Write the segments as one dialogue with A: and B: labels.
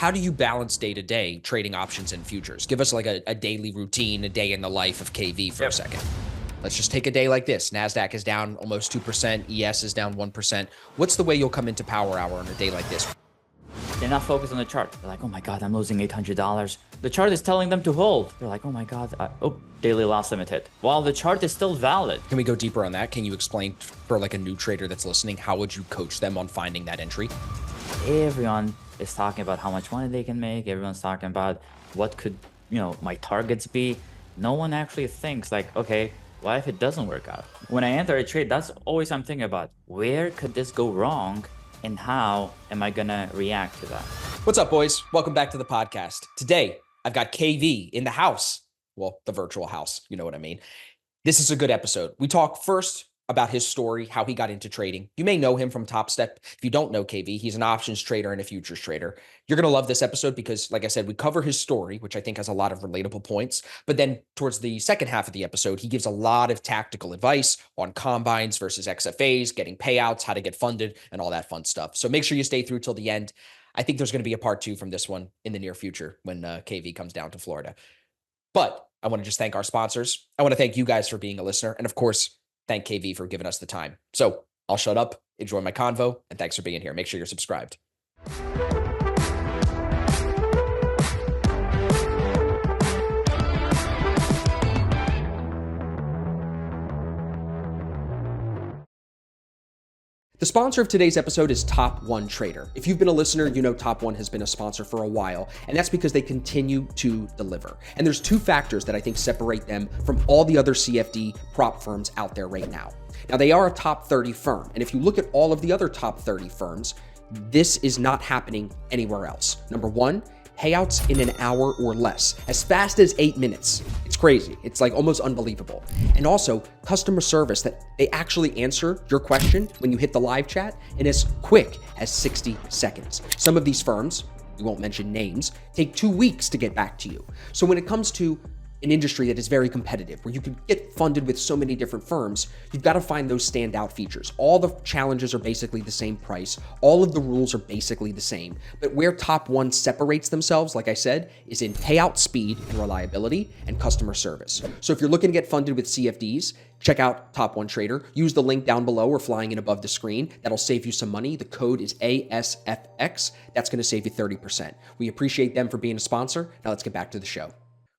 A: how do you balance day to day trading options and futures? Give us like a daily routine, a day in the life of KV for a second. Let's just take a day like this. NASDAQ is down almost 2%. ES is down 1%. What's the way you'll come into Power Hour on a day like this?
B: They're not focused on the chart. They're like, oh my God, I'm losing $800. The chart is telling them to hold. They're like, oh my God, daily loss limit hit. While the chart is still valid.
A: Can we go deeper on that? Can you explain for like a new trader that's listening, how would you coach them on finding that entry?
B: Everyone is talking about how much money they can make. Everyone's talking about what could, my targets be. No one actually thinks like, okay, what if it doesn't work out? When I enter a trade, that's always I'm thinking about, where could this go wrong? And how am I gonna react to that?
A: What's up, boys? Welcome back to the podcast. Today, I've got KV in the house. Well, the virtual house, you know what I mean. This is a good episode. We talk first about his story, how he got into trading. You may know him from Topstep. If you don't know KV, he's an options trader and a futures trader. You're going to love this episode because, like I said, we cover his story, which I think has a lot of relatable points. But then towards the second half of the episode, he gives a lot of tactical advice on combines versus XFAs, getting payouts, how to get funded, and all that fun stuff. So make sure you stay through till the end. I think there's going to be a part 2 from this one in the near future when KV comes down to Florida. But I want to just thank our sponsors. I want to thank you guys for being a listener. And of course, thank KV for giving us the time. So I'll shut up, enjoy my convo, and thanks for being here. Make sure you're subscribed. The sponsor of today's episode is Top One Trader. If you've been a listener, you know Top One has been a sponsor for a while, and that's because they continue to deliver. And there's 2 factors that I think separate them from all the other CFD prop firms out there right now. Now, they are a top 30 firm, and if you look at all of the other top 30 firms, this is not happening anywhere else. Number 1, payouts in an hour or less, as fast as 8 minutes. It's crazy. It's like almost unbelievable. And also customer service that they actually answer your question when you hit the live chat in as quick as 60 seconds. Some of these firms, we won't mention names, take 2 weeks to get back to you. So when it comes to an industry that is very competitive, where you can get funded with so many different firms, you've got to find those standout features. All the challenges are basically the same price. All of the rules are basically the same. But where Top One separates themselves, like I said, is in payout speed and reliability and customer service. So if you're looking to get funded with CFDs, check out Top One Trader. Use the link down below or flying in above the screen. That'll save you some money. The code is ASFX. That's going to save you 30%. We appreciate them for being a sponsor. Now let's get back to the show.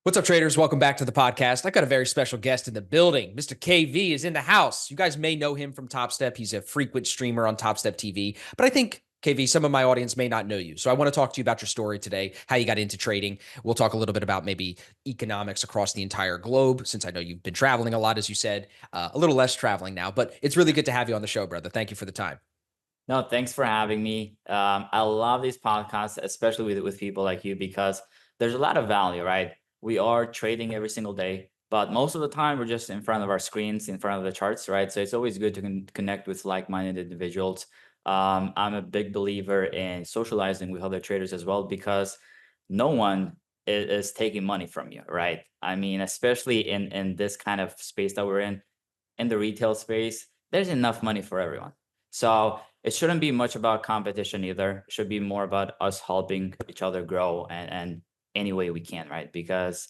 A: What's up, traders? Welcome back to the podcast. I got a very special guest in the building. Mr. KV is in the house. You guys may know him from Topstep. He's a frequent streamer on TopstepTV. But I think, KV, some of my audience may not know you. So I want to talk to you about your story today, how you got into trading. We'll talk a little bit about maybe economics across the entire globe, since I know you've been traveling a lot, as you said. A little less traveling now, but it's really good to have you on the show, brother. Thank you for the time.
B: No, thanks for having me. I love these podcasts, especially with people like you, because there's a lot of value, right? We are trading every single day, but most of the time we're just in front of our screens, in front of the charts, right? So it's always good to connect with like-minded individuals. I'm a big believer in socializing with other traders as well, because no one is taking money from you, right? I mean, especially in this kind of space that we're in the retail space, there's enough money for everyone. So it shouldn't be much about competition either. It should be more about us helping each other grow and any way we can, right? Because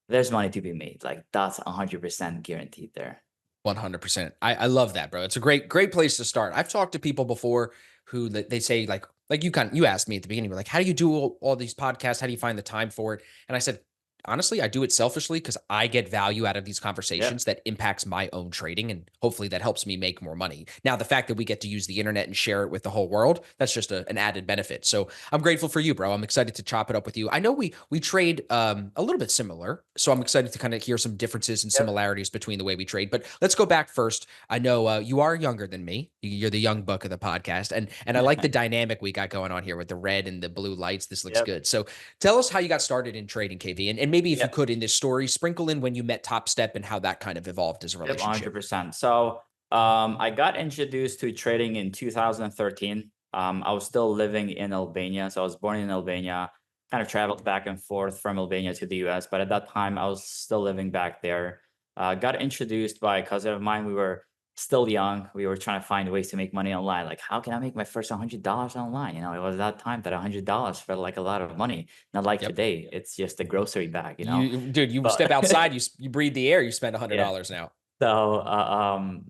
B: there's money to be made. Like, that's 100% guaranteed there.
A: 100%. I love that, bro. It's a great place to start. I've talked to people before who they say like you asked me at the beginning, you're like, how do you do all these podcasts? How do you find the time for it? And I said, honestly, I do it selfishly because I get value out of these conversations that impacts my own trading. And hopefully that helps me make more money. Now, the fact that we get to use the internet and share it with the whole world, that's just an added benefit. So I'm grateful for you, bro. I'm excited to chop it up with you. I know we trade a little bit similar. So I'm excited to kind of hear some differences and similarities between the way we trade. But let's go back first. I know you are younger than me. You're the young buck of the podcast. And I like the dynamic we got going on here with the red and the blue lights. This looks good. So tell us how you got started in trading, KV. And maybe if you could, in this story, sprinkle in when you met Topstep and how that kind of evolved as a relationship.
B: 100%. So I got introduced to trading in 2013. I was still living in Albania. So I was born in Albania, kind of traveled back and forth from Albania to the US. But at that time, I was still living back there. Got introduced by a cousin of mine. We were still young. We were trying to find ways to make money online. Like, how can I make my first $100 online? It was that time that $100 felt like a lot of money. Not like
A: Yep.
B: today. It's just a grocery bag.
A: Dude, you
B: But
A: step outside, you breathe the air, you spend
B: yeah.
A: $100 now.
B: So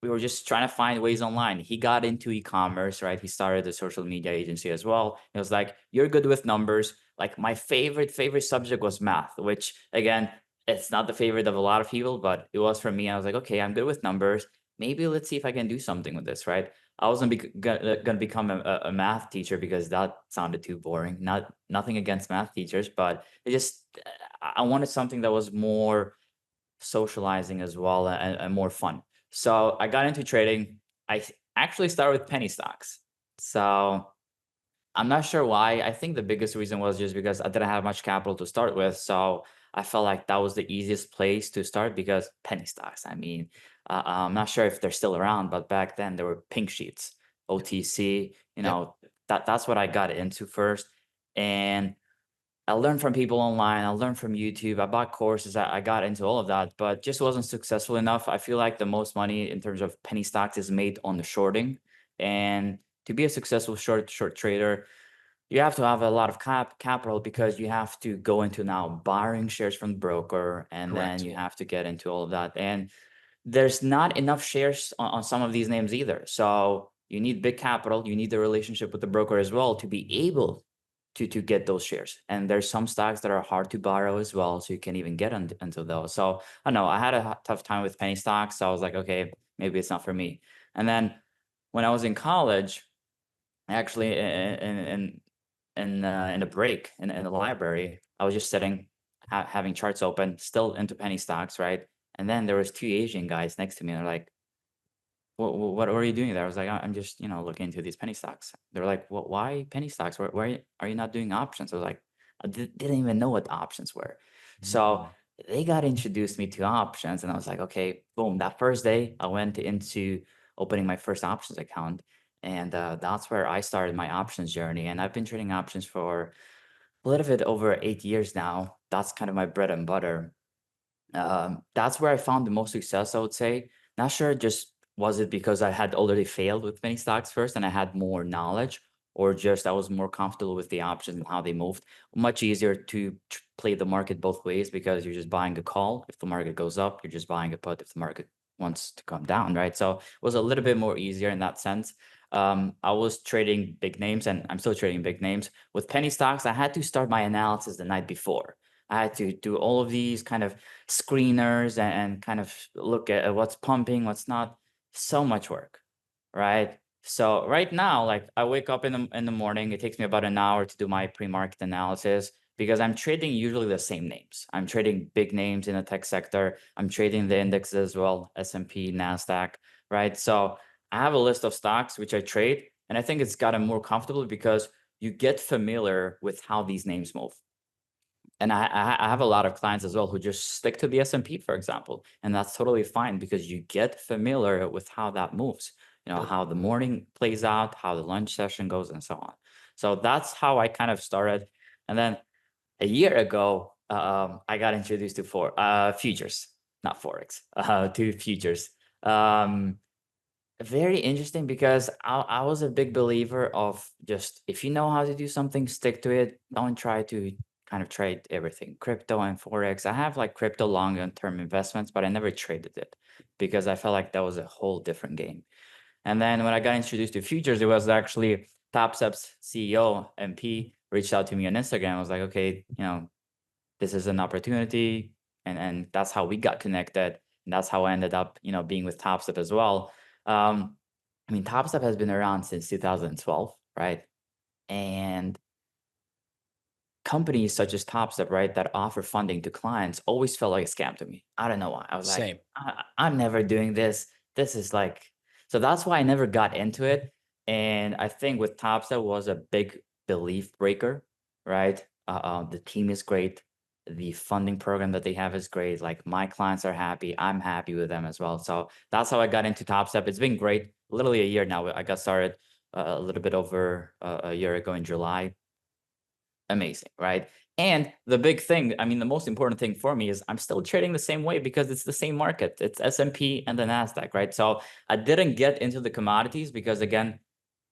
B: we were just trying to find ways online. He got into e-commerce, right? He started a social media agency as well. It was like, you're good with numbers. Like my favorite subject was math, which again, it's not the favorite of a lot of people, but it was for me. I was like, okay, I'm good with numbers. Maybe let's see if I can do something with this, right? I wasn't gonna become a math teacher because that sounded too boring. Nothing against math teachers, but it just I wanted something that was more socializing as well and more fun. So I got into trading. Actually started with penny stocks. So I'm not sure why. I think the biggest reason was just because I didn't have much capital to start with. So I felt like that was the easiest place to start because penny stocks. I mean, I'm not sure if they're still around, but back then there were pink sheets, OTC,
A: Yep.
B: that's what I got into first. And I learned from people online. I learned from YouTube. I bought courses. I got into all of that, but just wasn't successful enough. I feel like the most money in terms of penny stocks is made on the shorting. And to be a successful short trader, you have to have a lot of capital because you have to go into now buying shares from the broker, and then
A: Correct.
B: you have to get into all of that. And there's not enough shares on some of these names either. So you need big capital. You need the relationship with the broker as well to be able to get those shares. And there's some stocks that are hard to borrow as well, so you can't even get into those. So I don't know. I had a tough time with penny stocks. So I was like, okay, maybe it's not for me. And then when I was in college, actually in a break in the library, I was just sitting, having charts open, still into penny stocks, right? And then there was two Asian guys next to me, and they're like, what are you doing there? I was like, I'm just, looking into these penny stocks. They're like, well, why penny stocks? Why are you not doing options? I was like, I didn't even know what options were. So
A: Mm.
B: they got introduced me to options, and I was like, okay, boom. That first day, I went into opening my first options account, and that's where I started my options journey. And I've been trading options for a little bit over 8 years now. That's kind of my bread and butter. That's where I found the most success, I would say. Not sure, just was it because I had already failed with many stocks first and I had more knowledge, or just I was more comfortable with the options and how they moved. Much easier to play the market both ways because you're just buying a call. If the market goes up, you're just buying a put if the market wants to come down, right? So it was a little bit more easier in that sense. I was trading big names and I'm still trading big names. With penny stocks, I had to start my analysis the night before. I had to do all of these kind of screeners and kind of look at what's pumping, what's not. So much work, right? So right now, like I wake up in the morning, it takes me about an hour to do my pre-market analysis because I'm trading usually the same names. I'm trading big names in the tech sector. I'm trading the indexes as well, S&P, NASDAQ, right? So I have a list of stocks which I trade, and I think it's gotten more comfortable because you get familiar with how these names move. And I have a lot of clients as well who just stick to the S&P, for example, and that's totally fine because you get familiar with how that moves,
A: Sure.
B: how the morning plays out, how the lunch session goes, and so on. So that's how I kind of started. And then a year ago, I got introduced to futures, not forex, to futures. Um, Very interesting because I was a big believer of just if you know how to do something, stick to it. Don't try to kind of trade everything. Crypto and Forex. I have like crypto long-term investments, but I never traded it because I felt like that was a whole different game. And then when I got introduced to futures, it was actually Topstep's CEO, MP, reached out to me on Instagram. I was like, okay, this is an opportunity. And that's how we got connected. And that's how I ended up, being with Topstep as well. I mean, Topstep has been around since 2012, right? And companies such as Topstep, right, that offer funding to clients always felt like a scam to me. I don't know why. I was like,
A: Same.
B: I'm never doing this. This is like, so that's why I never got into it. And I think with Topstep was a big belief breaker, right? The team is great. The funding program that they have is great. Like my clients are happy. I'm happy with them as well. So that's how I got into Topstep. It's been great. Literally a year now. I got started a little bit over a year ago in July. Amazing, right? And the big thing, I mean, the most important thing for me is I'm still trading the same way because it's the same market. It's S&P and the NASDAQ, right? So I didn't get into the commodities because, again,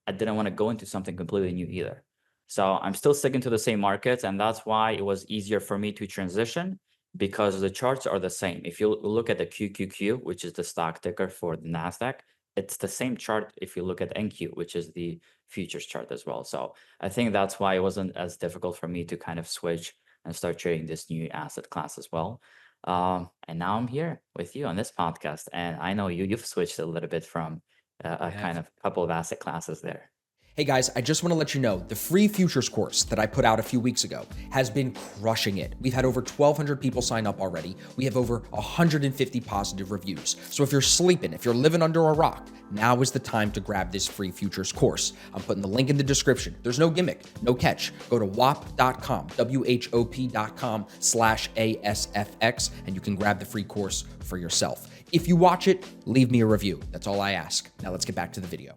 B: I didn't want to go into something completely new either. So I'm still sticking to the same markets, and that's why it was easier for me to transition because the charts are the same. If you look at the QQQ, which is the stock ticker for the NASDAQ, it's the same chart if you look at NQ, which is the futures chart as well. So I think that's why it wasn't as difficult for me to kind of switch and start trading this new asset class as well. And now I'm here with you on this podcast, and I know you've switched a little bit from a kind of couple of asset classes there.
A: Hey guys, I just want to let you know the free futures course that I put out a few weeks ago has been crushing it. We've had over 1,200 people sign up already. We have over 150 positive reviews. So if you're sleeping, if you're living under a rock, now is the time to grab this free futures course. I'm putting the link in the description. There's no gimmick, no catch. Go to whop.com, WHOP.com/ASFX, and you can grab the free course for yourself. If you watch it, leave me a review. That's all I ask. Now let's get back to the video.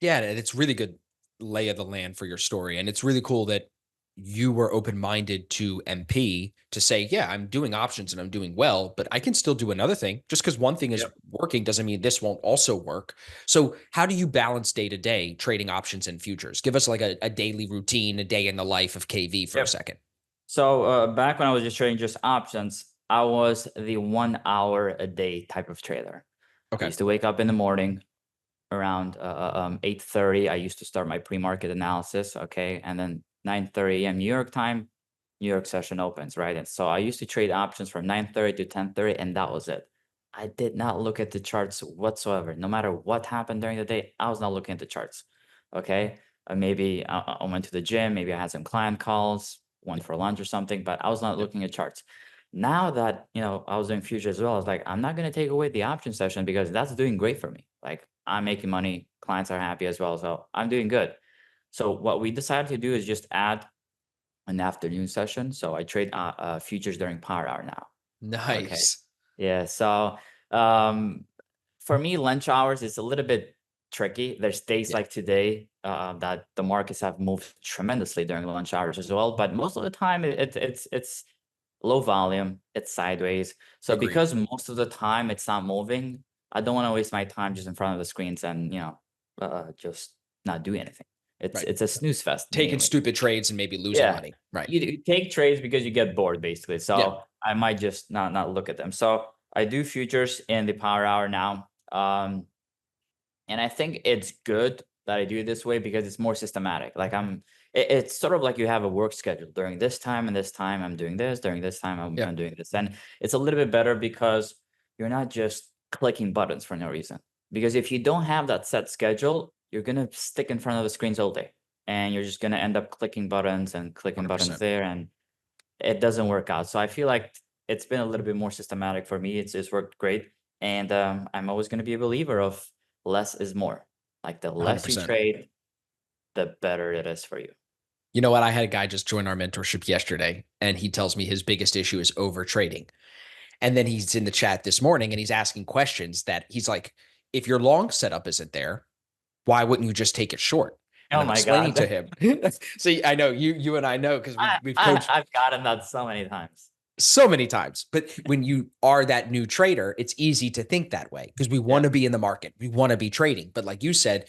C: Yeah, and it's really good lay of the land for your story. And it's really cool that you were open-minded to MP to say, yeah, I'm doing options and I'm doing well, but I can still do another thing. Just because one thing is working doesn't mean this won't also work. So how do you balance day to day trading options and futures? Give us like a daily routine, a day in the life of KV for a second.
B: So back when I was just trading just options, I was the 1 hour a day type of trader. I used to wake up in the morning around 8:30. I used to start my pre-market analysis, okay, and then 9:30 a.m. New York time, New York session opens, right? And so I used to trade options from 9:30 to 10:30, and that was it. I did not look at the charts whatsoever. No matter what happened during the day, I was not looking at the charts, okay? Maybe I went to the gym, maybe I had some client calls, went for lunch or something, but I was not looking at charts. Now that, I was doing futures as well, I was like, I'm not going to take away the option session because that's doing great for me. Like, I'm making money, clients are happy as well, so I'm doing good. So what we decided to do is just add an afternoon session. So I trade futures during power hour now. Okay.
C: Nice.
B: Yeah. So um, for me, lunch hours is a little bit tricky. There's days like today that the markets have moved tremendously during lunch hours as well. But most of the time, it's low volume, it's sideways. So
C: Agreed.
B: because most of the time it's not moving, I don't want to waste my time just in front of the screens and just not do anything. It's a snooze fest.
C: Taking
B: anyway.
C: stupid trades and maybe losing money. Right.
B: You take trades because you get bored, basically. So I might just not look at them. So I do futures in the power hour now. And I think it's good that I do it this way because it's more systematic. Like it's sort of like you have a work schedule. During this time and this time, I'm doing this. During this time, I'm doing this. And it's a little bit better because you're not just clicking buttons for no reason. Because if you don't have that set schedule, you're going to stick in front of the screens all day. And you're just going to end up clicking buttons and clicking
C: 100%.
B: buttons there. And it doesn't work out. So I feel like it's been a little bit more systematic for me. It's worked great. And I'm always going to be a believer of less is more. Like the less you
C: 100%.
B: trade, the better it is for you.
C: You know what? I had a guy just join our mentorship yesterday, and he tells me his biggest issue is over trading. And then he's in the chat this morning and he's asking questions that he's like, if your long setup isn't there, why wouldn't you just take it short? And I'm explaining to him. See, I know you and I know because we've coached.
B: I've gotten that so many times.
C: So many times. But when you are that new trader, it's easy to think that way because we want to be in the market. We want to be trading. But like you said,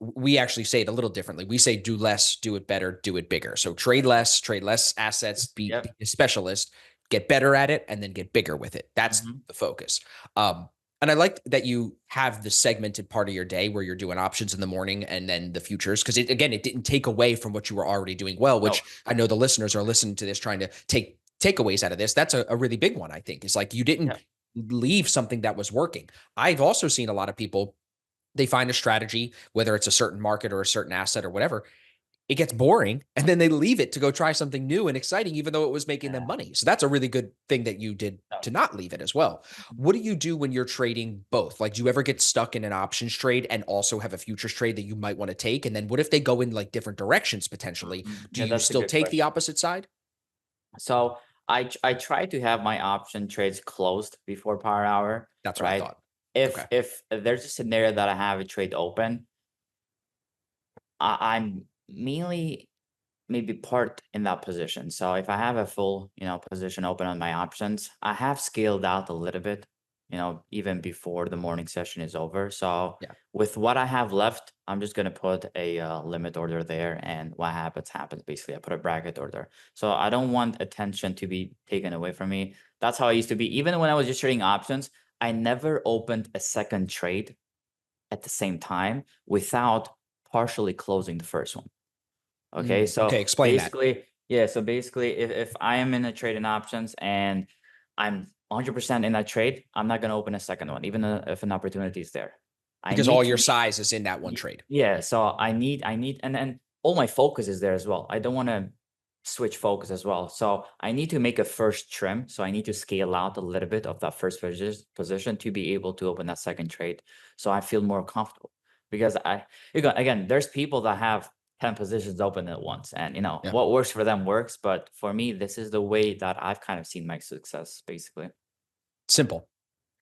C: we actually say it a little differently. We say do less, do it better, do it bigger. So trade less assets, be a specialist, get better at it, and then get bigger with it. That's the focus. And I like that you have the segmented part of your day where you're doing options in the morning and then the futures. Because it didn't take away from what you were already doing well, which I know the listeners are listening to this trying to take takeaways out of this. That's a really big one, I think. It's like you didn't leave something that was working. I've also seen a lot of people, they find a strategy, whether it's a certain market or a certain asset or whatever, it gets boring and then they leave it to go try something new and exciting, even though it was making them money. So that's a really good thing that you did to not leave it as well. What do you do when you're trading both? Like, do you ever get stuck in an options trade and also have a futures trade that you might want to take? And then what if they go in like different directions potentially? Do you still take the opposite side?
B: So I try to have my option trades closed before power hour.
C: That's what I thought.
B: If there's a scenario that I have a trade open, I'm mainly maybe part in that position. So if I have a full, position open on my options, I have scaled out a little bit, even before the morning session is over. So
C: Yeah.
B: with what I have left, I'm just gonna put a limit order there, and what happens happens. Basically, I put a bracket order. So I don't want attention to be taken away from me. That's how I used to be. Even when I was just trading options, I never opened a second trade at the same time without partially closing the first one. Okay,
C: Okay,
B: so
C: explain that.
B: basically, yeah, so basically, if I am in a trade in options and I'm 100% in that trade, I'm not going to open a second one, even if an opportunity is there. I
C: Because all
B: need to
C: your
B: make,
C: size is in that one trade.
B: yeah, so and then all my focus is there as well. I don't want to switch focus as well. So I need to make a first trim. So I need to scale out a little bit of that first position to be able to open that second trade. So I feel more comfortable because again, there's people that have 10 positions open at once, and
C: Yeah.
B: what works for them works. But for me, this is the way that I've kind of seen my success, basically.
C: Simple.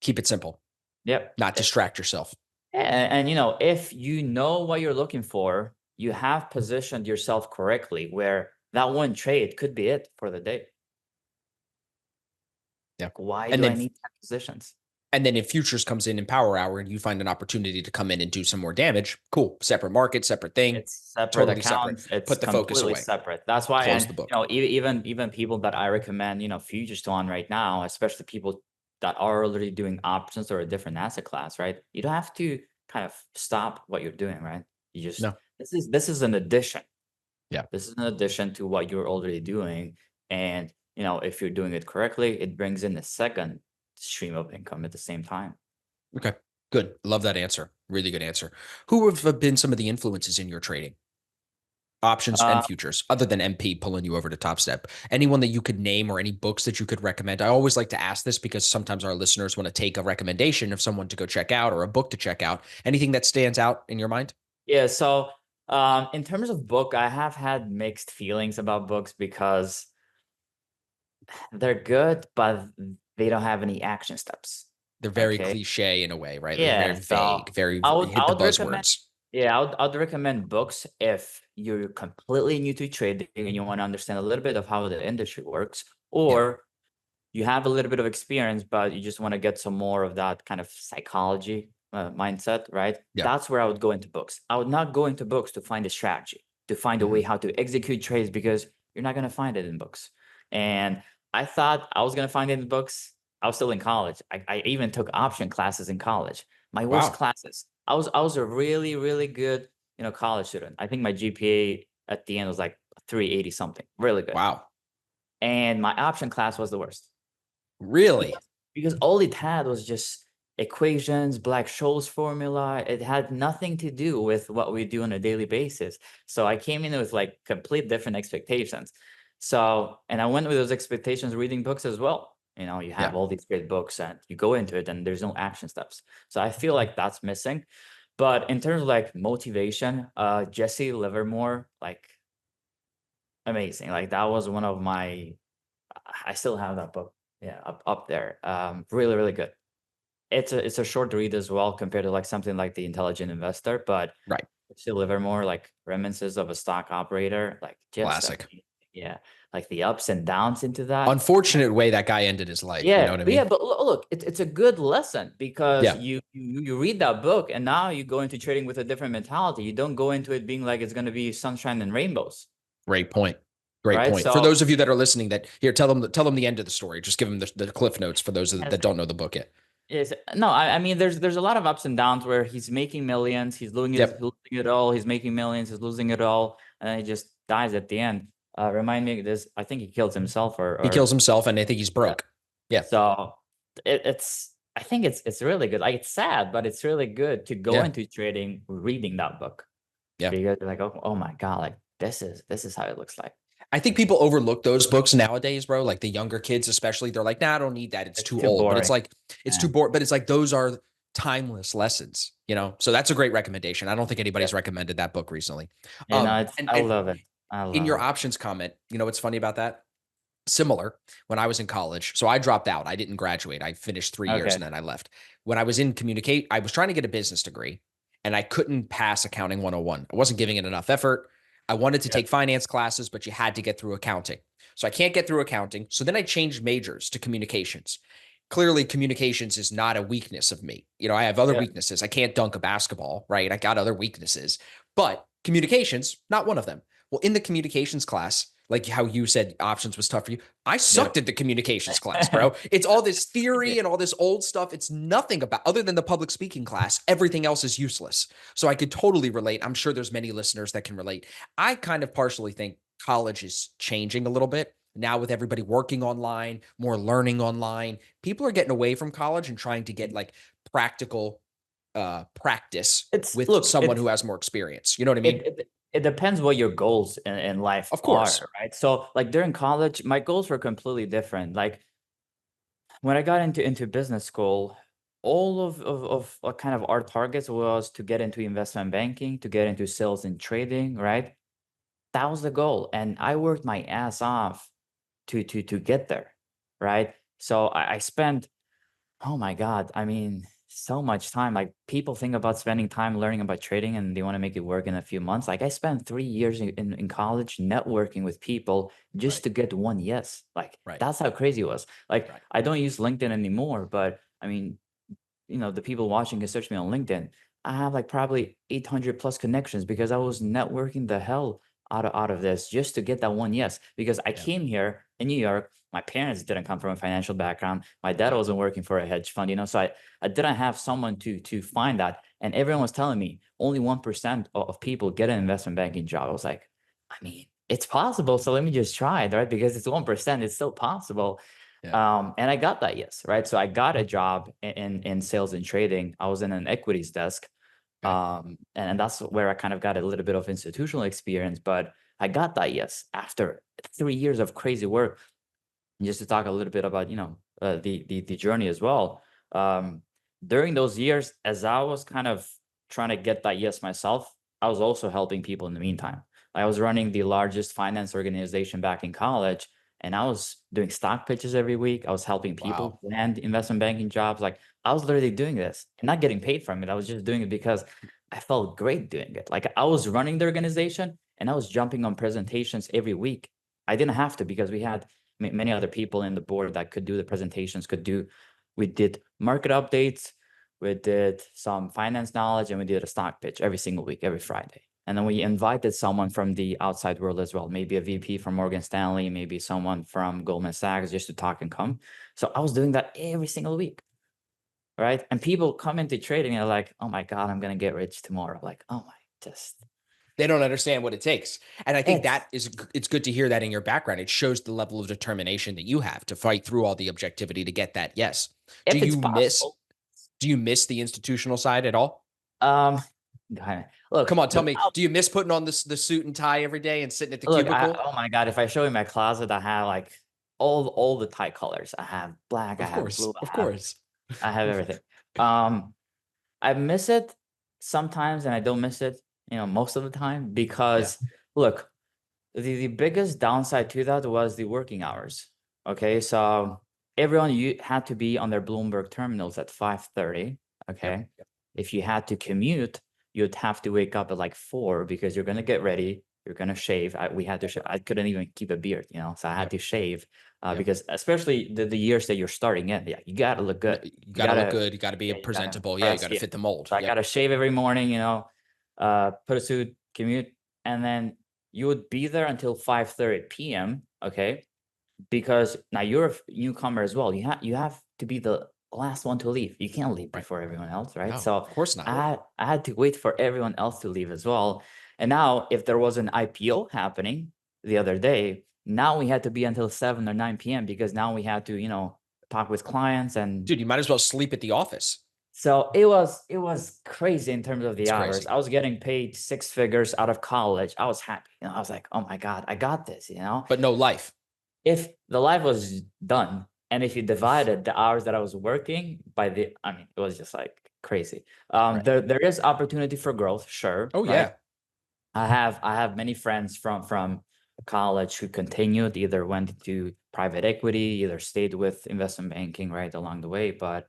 C: Keep it simple.
B: Yep.
C: Not distract yourself.
B: And if you know what you're looking for, you have positioned yourself correctly where that one trade could be it for the day.
C: Yeah.
B: Like, why
C: And
B: do I
C: then
B: need 10 positions?
C: And then if futures comes in power hour and you find an opportunity to come in and do some more damage, cool. Separate market, separate thing,
B: It's separate
C: totally separate.
B: accounts. It's
C: Put the focus
B: completely
C: away.
B: separate. That's why,
C: Close
B: and
C: the book.
B: even people that I recommend, futures to on right now, especially people that are already doing options or a different asset class, right? You don't have to kind of stop what you're doing, right? You just
C: No.
B: this is an addition.
C: Yeah.
B: This is an addition to what you're already doing. And if you're doing it correctly, it brings in a second stream of income at the same time.
C: Okay. Good. Love that answer. Really good answer. Who have been some of the influences in your trading? Options
B: Uh,
C: and futures, other than MP pulling you over to Topstep. Anyone that you could name or any books that you could recommend? I always like to ask this because sometimes our listeners want to take a recommendation of someone to go check out or a book to check out. Anything that stands out in your mind?
B: yeah. So in terms of book, I have had mixed feelings about books because they're good, but they don't have any action steps.
C: They're very
B: Okay.
C: cliche in a way, right? They're
B: Yeah.
C: very
B: So
C: vague, very
B: I
C: hit the
B: would recommend,
C: buzzwords.
B: yeah, I would recommend books if you're completely new to trading and you want to understand a little bit of how the industry works,
C: Yeah.
B: or you have a little bit of experience, but you just want to get some more of that kind of psychology mindset, right?
C: Yeah.
B: That's where I would go into books. I would not go into books to find a strategy, to find a way how to execute trades, because you're not going to find it in books. And I thought I was going to find it in books. I was still in college. I even took option classes in college. My worst
C: Wow.
B: classes. I was a really, really good, college student. I think my GPA at the end was like 380 something. Really good.
C: Wow.
B: And my option class was the worst.
C: Really?
B: Because all it had was just equations, Black-Scholes formula. It had nothing to do with what we do on a daily basis. So I came in with like complete different expectations. So, and I went with those expectations reading books as well. You have
C: Yeah.
B: all these great books and you go into it and there's no action steps. So I feel like that's missing. But in terms of like motivation, Jesse Livermore, like amazing. Like that was one of I still have that book. Yeah, up there. Really, really good. It's a short read as well compared to like something like The Intelligent Investor, but
C: Right.
B: still Livermore, like Reminiscences of a Stock Operator, like just
C: Classic.
B: yeah, like the ups and downs into that.
C: Unfortunate way that guy ended his life. You know
B: Yeah,
C: what I
B: but yeah,
C: mean?
B: but look, it's a good lesson because
C: Yeah.
B: you read that book and now you go into trading with a different mentality. You don't go into it being like it's going to be sunshine and rainbows,
C: Great point. Great
B: right?
C: point. For
B: So
C: those of you that are listening, that here, tell them the end of the story. Just give them the cliff notes for those that don't know the book yet.
B: is no, I mean, there's a lot of ups and downs where he's making millions, he's
C: Yep.
B: losing it all, he's making millions, he's losing it all, and he just dies at the end. Remind me of this. I think he kills himself,
C: He kills himself, and I think he's broke. Yeah.
B: so I think it's really good. Like it's sad, but it's really good to go
C: Yeah.
B: into trading reading that book.
C: Yeah.
B: Because you're like, oh my God, like this is how it looks like.
C: I think people overlook those books nowadays, bro. Like the younger kids, especially, they're like, nah, I don't need that. It's too old. But it's
B: boring.
C: like, it's
B: Yeah.
C: too boring. But it's like, those are timeless lessons, So that's a great recommendation. I don't think anybody's recommended that book recently.
B: I
C: And
B: love it. I
C: in
B: love
C: your
B: it.
C: options comment, what's funny about that? Similar when I was in college. So I dropped out. I didn't graduate. I finished 3 years and then I left. When I was in I was trying to get a business degree and I couldn't pass accounting 101. I wasn't giving it enough effort. I wanted to take finance classes, but you had to get through accounting. So I can't get through accounting. So then I changed majors to communications. Clearly, communications is not a weakness of me. You know, I have other
B: Yeah.
C: weaknesses. I can't dunk a basketball, right? I got other weaknesses, but communications, not one of them. Well, in the communications class, like how you said options was tough for you, I sucked at the communications class, bro. It's all this theory and all this old stuff. It's nothing about, other than the public speaking class, everything else is useless. So I could totally relate. I'm sure there's many listeners that can relate. I kind of partially think college is changing a little bit now with everybody working online, more learning online. People are getting away from college and trying to get like practical practice
B: It's
C: with
B: look,
C: someone who has more experience. You know what I mean?
B: it depends what your goals in life
C: Of course.
B: are, right? So like during college, my goals were completely different. Like when I got into business school, all of what kind of our targets was to get into investment banking, to get into sales and trading, right? That was the goal. And I worked my ass off to get there, right? So I spent, oh my God, I mean, so much time. Like people think about spending time learning about trading and they want to make it work in a few months. Like I spent 3 years in college networking with people just
C: Right.
B: to get one yes. Like
C: Right.
B: that's how crazy it was. Like
C: Right.
B: I don't use LinkedIn anymore, but I mean, the people watching can search me on LinkedIn. I have like probably 800 plus connections because I was networking the hell out of this just to get that one yes. Because I
C: Yeah.
B: came here in New York. My parents didn't come from a financial background. My dad wasn't working for a hedge fund, so I didn't have someone to find that. And everyone was telling me only 1% of people get an investment banking job. I was like, I mean, it's possible. So let me just try it, right? Because it's 1%, it's still possible.
C: Yeah.
B: And I got that yes, right? So I got a job in sales and trading. I was in an equities desk.
C: Okay.
B: And that's where I kind of got a little bit of institutional experience, but I got that yes after 3 years of crazy work. And just to talk a little bit about, the journey as well. Um, During those years, as I was kind of trying to get that yes myself, I was also helping people in the meantime. I was running the largest finance organization back in college, and I was doing stock pitches every week. I was helping people
C: Wow.
B: land investment banking jobs. Like I was literally doing this and not getting paid from it. I was just doing it because I felt great doing it. Like I was running the organization and I was jumping on presentations every week. I didn't have to because we had many other people in the board that could do the presentations, we did market updates, we did some finance knowledge, and we did a stock pitch every single week, every Friday. And then we invited someone from the outside world as well, maybe a VP from Morgan Stanley, maybe someone from Goldman Sachs, just to talk and come. So I was doing that every single week, right? And people come into trading and are like, oh my God, I'm going to get rich tomorrow. Like, oh my, just
C: They don't understand what it takes. And I think
B: it's
C: that is, it's good to hear that in your background. It shows the level of determination that you have to fight through all the objectivity to get that yes. Do
B: if it's
C: you miss,
B: possible.
C: do you miss the institutional side at all?
B: Um, Look,
C: Come on, tell me, do you miss putting on the suit and tie every day and sitting at the
B: Look,
C: cubicle?
B: oh my God, if I show you my closet, I have like all the tie colors. I have black, I
C: Of
B: have
C: course.
B: blue,
C: Of course.
B: I have everything. Um, I miss it sometimes and I don't miss it, most of the time
C: Yeah.
B: because look, the biggest downside to that was the working hours. Okay, so everyone you had to be on their Bloomberg terminals at 5:30.
C: Yep.
B: Okay, if you had to commute, you'd have to wake up at like 4 because you're gonna get ready. You're gonna shave. We had to shave. I couldn't even keep a beard, so I had
C: Yep.
B: to shave
C: Yep.
B: because especially the years that you're starting in, yeah, you gotta look good.
C: You gotta look good. You gotta be
B: Yeah, you gotta
C: presentable. Yeah. You
B: impress,
C: gotta
B: yeah.
C: fit the mold.
B: So I
C: Yep.
B: gotta shave every morning, put a suit, commute, and then you would be there until 5:30 p.m. Okay, because now you're a newcomer as well. You have to be the last one to leave. You can't leave
C: Right.
B: before everyone else, right?
C: No,
B: So
C: of course not.
B: I had to wait for everyone else to leave as well. And now, if there was an IPO happening the other day, now we had to be until 7 or 9 p.m. because now we had to, talk with clients and
C: Dude, you might as well sleep at the office.
B: so it was crazy in terms of the
C: It's
B: hours.
C: crazy.
B: I was getting paid 6 figures out of college. I was happy. I was like, oh my God, I got this,
C: But no life.
B: If the life was done and if you divided the hours that I was working it was just like crazy.
C: Right.
B: There is opportunity for growth, sure.
C: Oh,
B: Right.
C: yeah.
B: I have many friends from college who continued, either went to private equity, either stayed with investment banking right along the way. But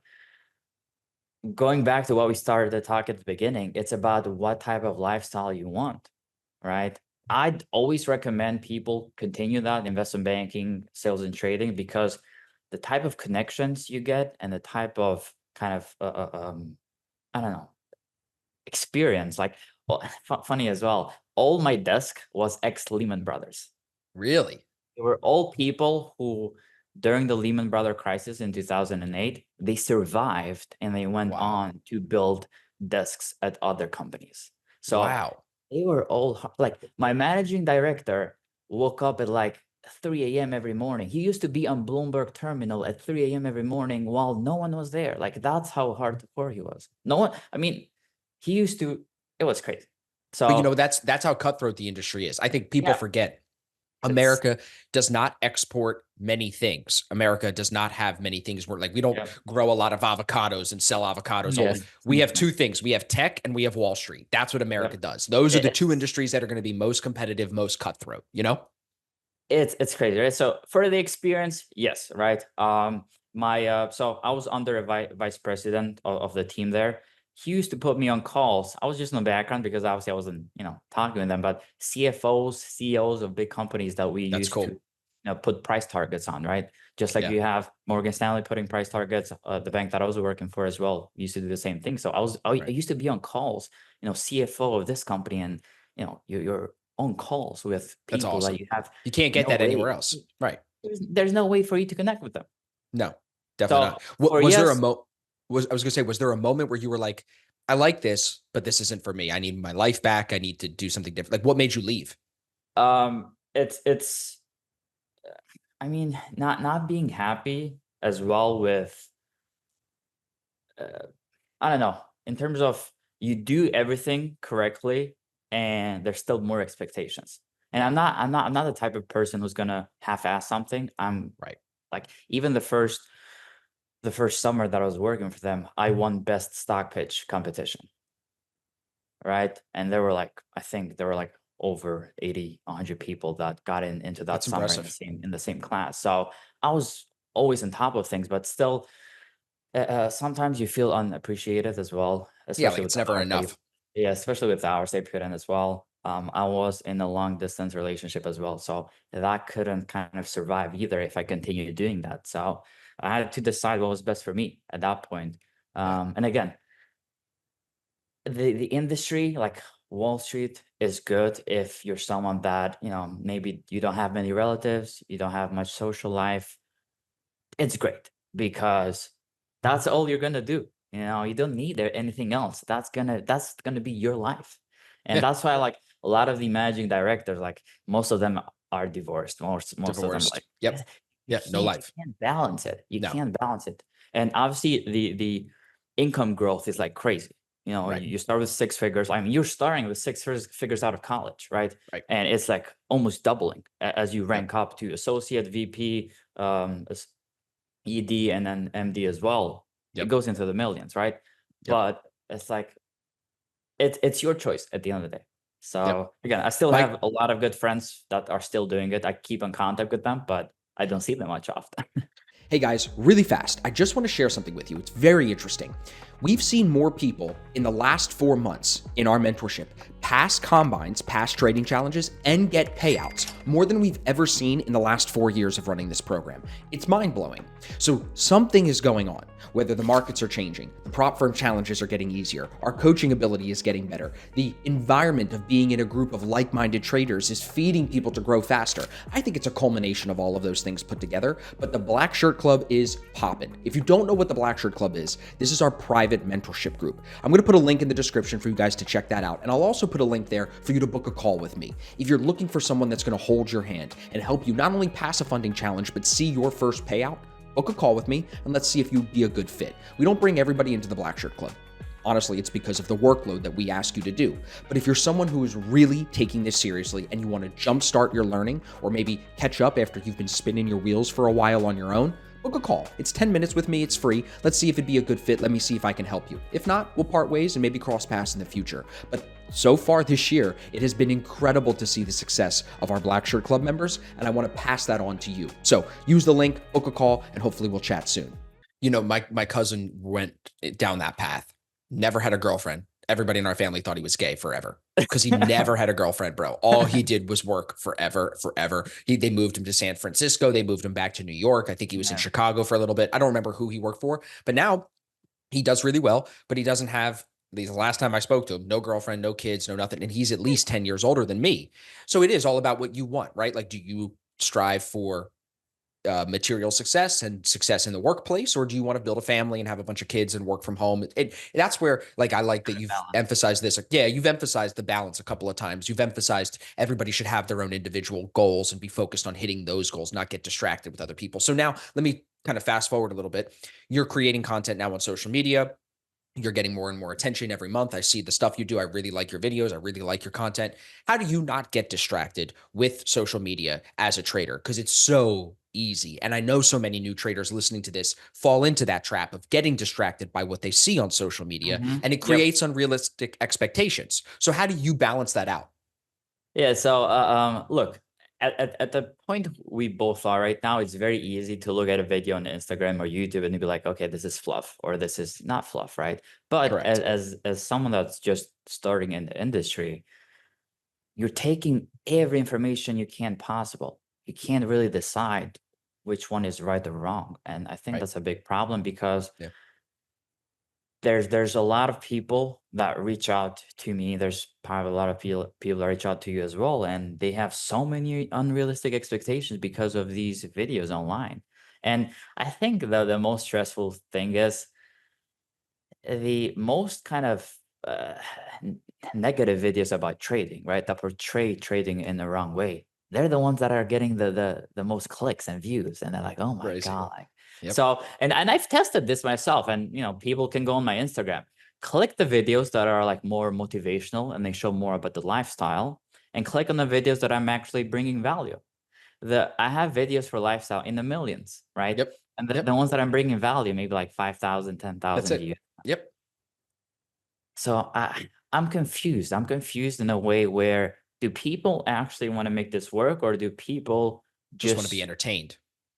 B: going back to what we started to talk at the beginning, it's about what type of lifestyle you want, right? I'd always recommend people continue that investment banking, sales and trading, because the type of connections you get and the type of kind of, I don't know, experience, like, well, funny as well. All my desk was ex Lehman Brothers.
C: Really?
B: They were all people who, during the Lehman Brother crisis in 2008, they survived and they went
C: Wow.
B: on to build desks at other companies. So
C: Wow.
B: they were all like, my managing director woke up at like 3 a.m. every morning. He used to be on Bloomberg Terminal at 3 a.m. every morning while no one was there. Like, that's how hardcore he was. No one, I mean, he used to, it was crazy.
C: But you know,
B: So
C: that's how cutthroat the industry is. I think people
B: yeah,
C: forget
B: it's
C: America does not export many things. America does not have many things where, like, we don't
B: yeah,
C: grow a lot of avocados and sell avocados.
B: yes,
C: We have two things. We have tech and we have Wall Street. That's what America
B: yep.
C: does. Those are the two
B: It's
C: industries that are going to be most competitive, most cutthroat, you know?
B: it's crazy, right? So for the experience, yes, right. So I was under a vice president of the team there. He used to put me on calls. I was just in the background because obviously I wasn't, talking with them, but CFOs, CEOs of big companies that we
C: That's
B: used to,
C: cool.
B: put price targets on, right? Just like
C: Yeah.
B: you have Morgan Stanley putting price targets, the bank that I was working for as well used to do the same thing. So I
C: Right.
B: used to be on calls, CFO of this company, and you're on calls with
C: That's
B: people that
C: awesome.
B: you have
C: You can't get
B: no
C: that anywhere
B: way.
C: else. Right.
B: There's no way for you to connect with them.
C: No, definitely
B: So
C: not. What
B: for
C: was there a
B: yes,
C: I was gonna say, was there a moment where you were like, I like this, but this isn't for me. I need my life back. I need to do something different. Like, what made you leave?
B: it's I mean, not being happy as well with, uh, I don't know, in terms of you do everything correctly and there's still more expectations. And I'm not the type of person who's gonna half-ass something. I'm
C: Right.
B: like, even the first summer that I was working for them, I won best stock pitch competition, right? And there were like, I think there were like over 80, 100 people that got into that
C: That's
B: summer in the
C: impressive.
B: same class. So I was always on top of things, but still, sometimes you feel unappreciated as well,
C: Yeah,
B: especially
C: like
B: with
C: it's
B: the
C: never
B: hours that
C: enough.
B: yeah, especially with the hours they put in as well. I was in a long distance relationship as well, so that couldn't kind of survive either if I continued doing that. So I had to decide what was best for me at that point.
C: Yeah.
B: And again, the industry, like Wall Street, is good if you're someone that, maybe you don't have many relatives, you don't have much social life. It's great because that's all you're gonna do. You don't need anything else. That's gonna be your life. And
C: Yeah.
B: that's why, like, a lot of the managing directors, like, most of them are divorced. Most of them,
C: Divorced.
B: like,
C: Yep.
B: you
C: Yeah. No
B: can't you
C: life.
B: can't balance it. You
C: No.
B: can't balance it. And obviously the income growth is like crazy.
C: Right.
B: You start with six figures. I mean, you're starting with six figures out of college, right?
C: Right.
B: And it's like almost doubling as you
C: Yep.
B: rank up to associate, VP, ED, and then MD as well. It
C: Yep.
B: goes into the millions, right?
C: Yep.
B: But it's like, it's your choice at the end of the day.
C: Yep.
B: So again, I still
C: Mike,
B: have a lot of good friends that are still doing it. I keep in contact with them, but I don't see them much often.
A: Hey guys, really fast, I just want to share something with you. It's very interesting. We've seen more people in the last 4 months in our mentorship pass combines, pass trading challenges, and get payouts more than we've ever seen in the last 4 years of running this program. It's mind-blowing. So something is going on, whether the markets are changing, the prop firm challenges are getting easier, our coaching ability is getting better, the environment of being in a group of like-minded traders is feeding people to grow faster. I think it's a culmination of all of those things put together, but the Black Shirt Club is popping. If you don't know what the Black Shirt Club is, this is our private mentorship group. I'm going to put a link in the description for you guys to check that out, and I'll also put a link there for you to book a call with me. If you're looking for someone that's going to hold your hand and help you not only pass a funding challenge, but see your first payout, book a call with me and let's see if you'd be a good fit. We don't bring everybody into the Black Shirt Club. Honestly, it's because of the workload that we ask you to do. But if you're someone who is really taking this seriously and you want to jumpstart your learning or maybe catch up after you've been spinning your wheels for a while on your own, book a call. It's 10 minutes with me. It's free. Let's see if it'd be a good fit. Let me see if I can help you. If not, we'll part ways and maybe cross paths in the future. But so far this year, it has been incredible to see the success of our Black Shirt Club members, and I want to pass that on to you. So use the link, book a call, and hopefully we'll chat soon.
C: you know, my cousin went down that path. Never had a girlfriend. everybody in our family thought he was gay forever because he never had a girlfriend, bro. All he did was work forever. They moved him to San Francisco. They moved him back to New York. I think he was in
B: Yeah.
C: Chicago for a little bit. I don't remember who he worked for, but now he does really well, but he doesn't have the last time I spoke to him, no girlfriend, no kids, no nothing. And he's at least 10 years older than me. So it is all about what you want, right? Like, do you strive for material success and success in the workplace, or do you want to build a family and have a bunch of kids and work from home? That's where, like, I like that you've
B: Balance.
C: emphasized this. Like, yeah, you've emphasized the balance a couple of times. You've emphasized everybody should have their own individual goals and be focused on hitting those goals, not get distracted with other people. So now let me kind of fast forward a little bit. You're creating content now on social media. You're getting more and more attention every month. I see the stuff you do. I really like your videos. I really like your content. How do you not get distracted with social media as a trader? Because it's so easy. And I know so many new traders listening to this fall into that trap of getting distracted by what they see on social media, and it
B: Yep.
C: creates unrealistic expectations. So how do you balance that out?
B: Yeah. So, look, at the point we both are right now, it's very easy to look at a video on Instagram or YouTube and be like, okay, this is fluff or this is not fluff, right? But
C: Correct.
B: as someone that's just starting in the industry, you're taking every information you can possible. You can't really decide which one is right or wrong. And I think
C: Right.
B: that's a big problem because
C: Yeah.
B: there's a lot of people that reach out to me. There's probably a lot of people that reach out to you as well, and they have so many unrealistic expectations because of these videos online. And I think the most stressful thing is the most kind of n- negative videos about trading, right? That portray trading in the wrong way. They're the ones that are getting the most clicks and views, and they're like, oh my
C: Crazy.
B: god. Like,
C: Yep.
B: so, and I've tested this myself, and people can go on my Instagram, click the videos that are like more motivational and they show more about the lifestyle, and click on the videos that I'm actually bringing value. I have videos for lifestyle in the millions, right?
C: Yep.
B: And the
C: Yep.
B: ones that I'm bringing value, maybe like 5,000, ten
C: That's
B: thousand
C: it.
B: views.
C: Yep.
B: So I'm confused. I'm confused in a way where, do people actually want to make this work, or do people
C: Just want to be
B: just,
C: entertained.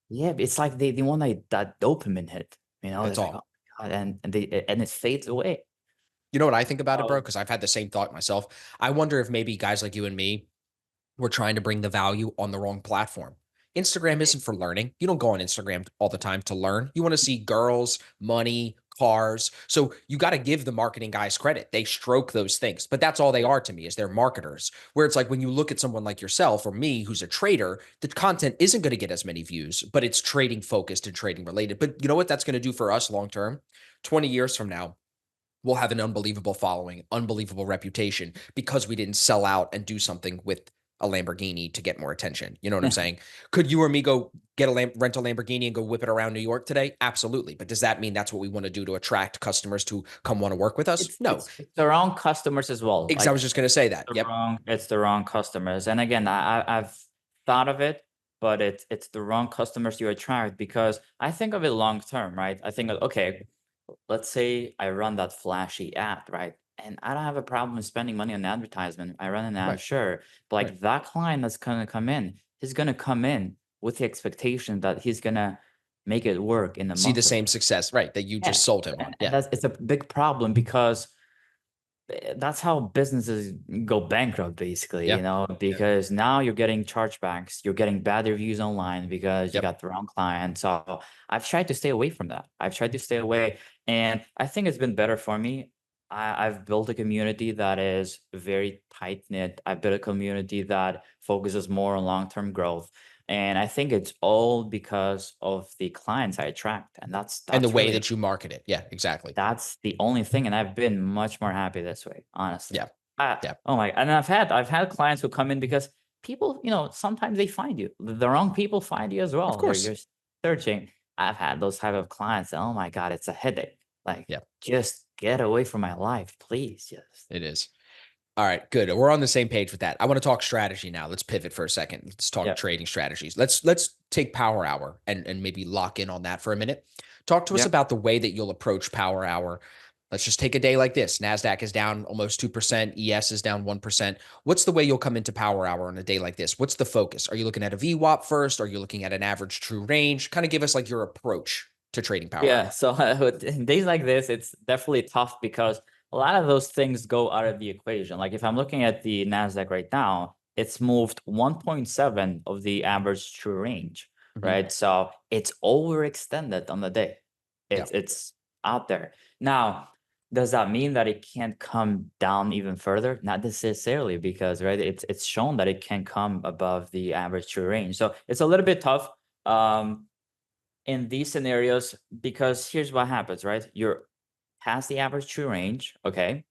B: yeah, it's like they want that dopamine hit,
C: That's
B: they're like,
C: all.
B: oh my God, and it fades away.
C: You know what I think about it, bro?
B: Oh,
C: Because I've had the same thought myself. I wonder if maybe guys like you and me, we're trying to bring the value on the wrong platform. Instagram isn't for learning. You don't go on Instagram all the time to learn. You want to see girls, money, cars. So you got to give the marketing guys credit. They stroke those things, but that's all they are to me, is they're marketers. Where it's like when you look at someone like yourself or me, who's a trader, the content isn't going to get as many views, but it's trading focused and trading related. But you know what that's going to do for us long term? 20 years from now, we'll have an unbelievable following, unbelievable reputation because we didn't sell out and do something with a Lamborghini to get more attention. You know what I'm saying? Could you or me go get rent a Lamborghini and go whip it around New York today? Absolutely. But does that mean that's what we want to do to attract customers to come want to work with us?
B: it's
C: No.
B: it's it's the wrong customers as well.
C: I
B: Like,
C: was just going to say that. Yep.
B: it's the wrong customers. And again, I've thought of it, but it's the wrong customers you attract, because I think of it long term, right? I think of, okay, let's say I run that flashy ad, right? And I don't have a problem spending money on advertisement. I run an ad,
C: Right.
B: sure. But
C: Right.
B: like, that client that's gonna come in, he's gonna come in with the expectation that he's gonna make it work in a
C: See the
B: month or
C: same
B: two.
C: success, right, that you
B: Yeah.
C: just sold him on.
B: And
C: Yeah.
B: it's a big problem, because that's how businesses go bankrupt, basically,
C: Yeah.
B: because now you're getting chargebacks, you're getting bad reviews online because you
C: Yep.
B: got the wrong client. So I've tried to stay away from that. I've tried to stay away, and I think it's been better for me. I've built a community that is very tight knit. I've built a community that focuses more on long term growth, and I think it's all because of the clients I attract, and that's
C: And the
B: that's
C: way
B: really
C: that you market it. Yeah, exactly.
B: that's the only thing, and I've been much more happy this way, honestly.
C: Yeah. Yeah.
B: Oh my, and I've had clients who come in because people, sometimes they find you. The wrong people find you as
C: Of
B: well. You're
C: course.
B: just searching. I've had those type of clients. Oh my God, it's a headache. Like,
C: Yeah,
B: just get away from my life, please. Just
C: it is. All right, good. We're on the same page with that. I want to talk strategy now. Let's pivot for a second. Let's talk
B: yeah,
C: trading strategies. Let's take Power Hour and maybe lock in on that for a minute. Talk to us
B: yeah.
C: about the way that you'll approach Power Hour. Let's just take a day like this. NASDAQ is down almost 2%. ES is down 1%. What's the way you'll come into Power Hour on a day like this? What's the focus? Are you looking at a VWAP first? Are you looking at an average true range? Kind of give us like your approach to trading Power
B: Yeah,
C: Hour.
B: so in days like this, it's definitely tough because a lot of those things go out of the equation. Like if I'm looking at the NASDAQ right now, it's moved 1.7 of the average true range, right? So it's overextended on the day.
C: Yeah.
B: It's out there. Now, does that mean that it can't come down even further? Not necessarily, because right, it's shown that it can come above the average true range. So it's a little bit tough in these scenarios, because here's what happens, right? You're past the average true range, okay?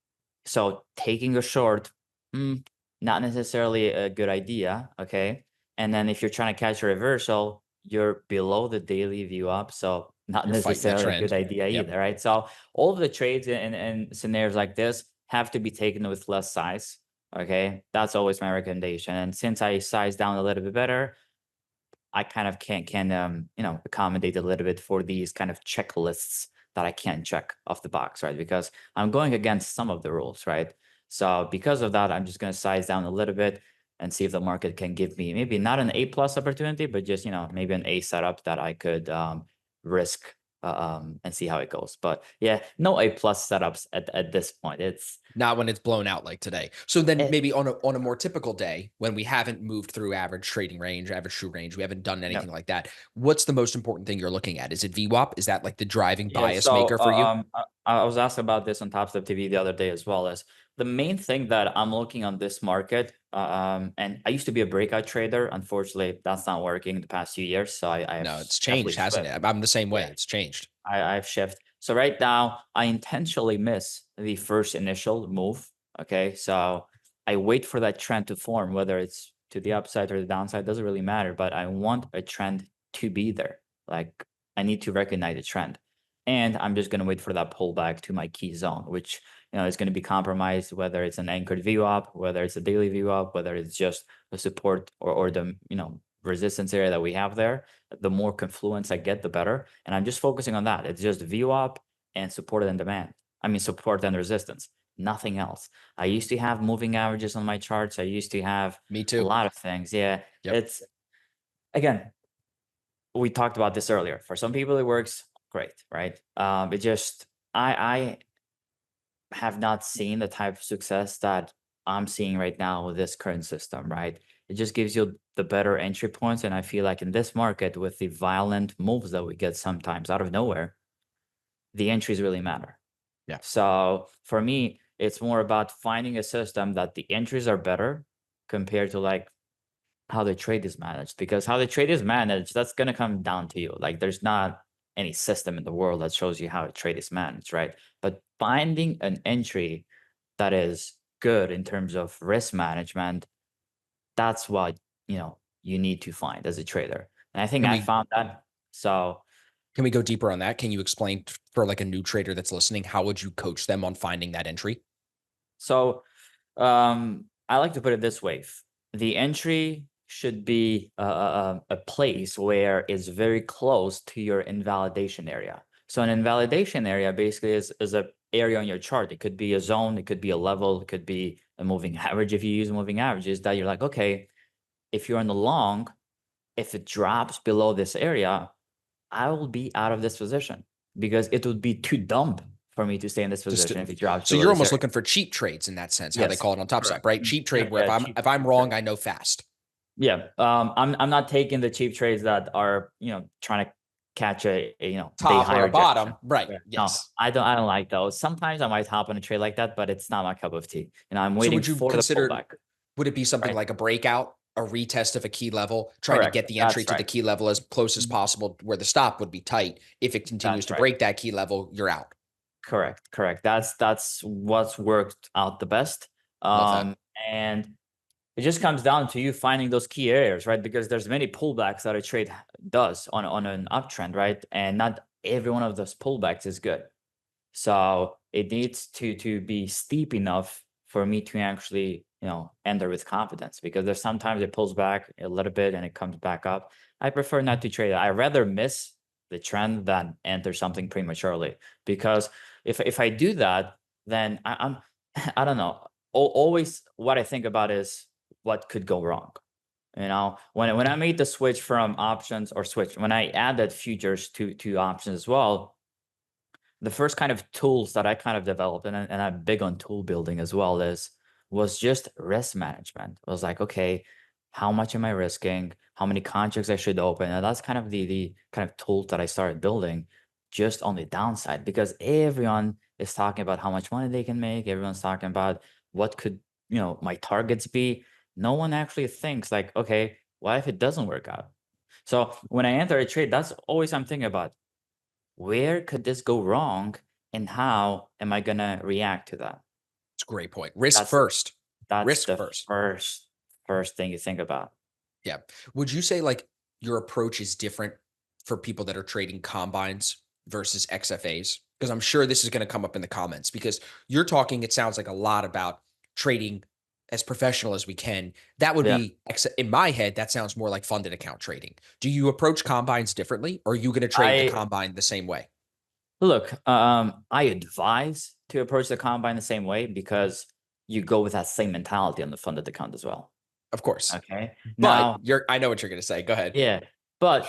B: So taking a short, not necessarily a good idea, okay? And then if you're trying to catch a reversal, you're below the daily view up, so not
C: You're fighting that
B: necessarily a good
C: trend.
B: idea
C: Yep.
B: either, right? So all of the trades in scenarios like this have to be taken with less size, okay? That's always my recommendation. And since I size down a little bit better, I kind of can accommodate a little bit for these kind of checklists that I can't check off the box, right? Because I'm going against some of the rules, right? So because of that, I'm just going to size down a little bit and see if the market can give me maybe not an A plus opportunity, but just, maybe an A setup that I could risk and see how it goes. But yeah, no A plus setups at this point. It's
C: Not when it's blown out like today. So then
B: it,
C: maybe on a more typical day when we haven't moved through average trading range, average true range, we haven't done anything like that. What's the most important thing you're looking at? Is it VWAP? Is that like the driving
B: Yeah,
C: bias
B: so
C: maker for you?
B: I was asked about this on TopstepTV the other day as well. As the main thing that I'm looking on this market, and I used to be a breakout trader. Unfortunately, that's not working in the past few years. So I have
C: No, it's
B: definitely
C: changed, hasn't
B: shifted.
C: it? I'm the same way.
B: Yeah,
C: It's changed.
B: I've shifted. So right now, I intentionally miss the first initial move. Okay, so I wait for that trend to form, whether it's to the upside or the downside, doesn't really matter. But I want a trend to be there. Like I need to recognize a trend. And I'm just going to wait for that pullback to my key zone, which is going to be compromised, whether it's an anchored view up, whether it's a daily view up, whether it's just a support or the resistance area that we have there. The more confluence I get, the better. And I'm just focusing on that. It's just view up and support and demand. I mean, support and resistance, nothing else. I used to have moving averages on my charts. I used to have
C: Me
B: a
C: too.
B: lot of things. Yeah,
C: Yep.
B: it's again, we talked about this earlier. For some people, it works great, right? It just I have not seen the type of success that I'm seeing right now with this current system, right? It just gives you the better entry points, and I feel like in this market, with the violent moves that we get sometimes out of nowhere, the entries really matter.
C: Yeah.
B: So for me, it's more about finding a system that the entries are better compared to like how the trade is managed, because how the trade is managed, that's going to come down to you. Like there's not any system in the world that shows you how a trade is managed, right? But finding an entry that is good in terms of risk management, that's what you need to find as a trader. And I think
C: Can
B: I
C: we
B: found that. So
C: can we go deeper on that? Can you explain for like a new trader that's listening, how would you coach them on finding that entry?
B: so I like to put it this way. The entry should be a place where it's very close to your invalidation area. So an invalidation area basically is a area on your chart. It could be a zone, it could be a level, it could be a moving average if you use moving averages, that you're like, okay, if you're on the long, if it drops below this area, I will be out of this position because it would be too dumb for me to stay in this
C: Just
B: position if it drops
C: so
B: below
C: you're
B: this
C: almost
B: area.
C: looking for cheap trades in that sense, how they
B: Yes,
C: call it on Topstep,
B: correct.
C: right? Cheap
B: Yeah,
C: trade where
B: yeah,
C: if I'm
B: cheap
C: wrong,
B: trade.
C: I know fast.
B: Yeah, I'm not taking the cheap trades that are trying to catch a day
C: Top
B: high
C: or a
B: rejection.
C: bottom. Right.
B: Yeah. No,
C: Yes.
B: I don't like those. Sometimes I might hop on a trade like that, but it's not my cup of tea. I'm
C: So
B: waiting
C: would you
B: for the
C: consider,
B: pullback.
C: would it be something
B: Right.
C: like a breakout, a retest of a key level, trying to
B: Correct.
C: get the entry
B: That's
C: to the
B: right.
C: key level as close as
B: Mhm.
C: possible where the stop would be tight? If it continues
B: That's
C: to
B: right.
C: break that key level, you're out.
B: Correct. Correct. That's what's worked out the best.
C: Love that.
B: And it just comes down to you finding those key areas, right? Because there's many pullbacks that a trade does on an uptrend, right? And not every one of those pullbacks is good. So it needs to be steep enough for me to actually, enter with confidence, because there's sometimes it pulls back a little bit and it comes back up. I prefer not to trade it. I rather miss the trend than enter something prematurely, because if I do that, then I'm I don't know. Always what I think about is what could go wrong. When I made the switch from options, or switch when I added futures to options as well, the first kind of tools that I kind of developed, and I'm big on tool building as well, was just risk management. I was like, okay, how much am I risking? How many contracts I should open? And that's kind of the kind of tools that I started building just on the downside, because everyone is talking about how much money they can make. Everyone's talking about what could, my targets be. No one actually thinks like, okay, what if it doesn't work out? So when I enter a trade, that's always I'm thinking about, where could this go wrong and how am I gonna react to that?
C: It's a great point. Risk
B: That's
C: first.
B: that's
C: Risk
B: the
C: first.
B: first thing you think about.
C: Yeah. Would you say like your approach is different for people that are trading combines versus XFAs? Because I'm sure this is going to come up in the comments, because you're talking, it sounds like a lot about trading as professional as we can. That would
B: Yeah.
C: be, in my head, that sounds more like funded account trading. Do you approach combines differently, or are you going to trade the combine the same way?
B: Look, I advise to approach the combine the same way, because you go with that same mentality on the funded account as well.
C: Of course.
B: Okay.
C: But
B: Now,
C: I know what you're going to say. Go ahead.
B: yeah. But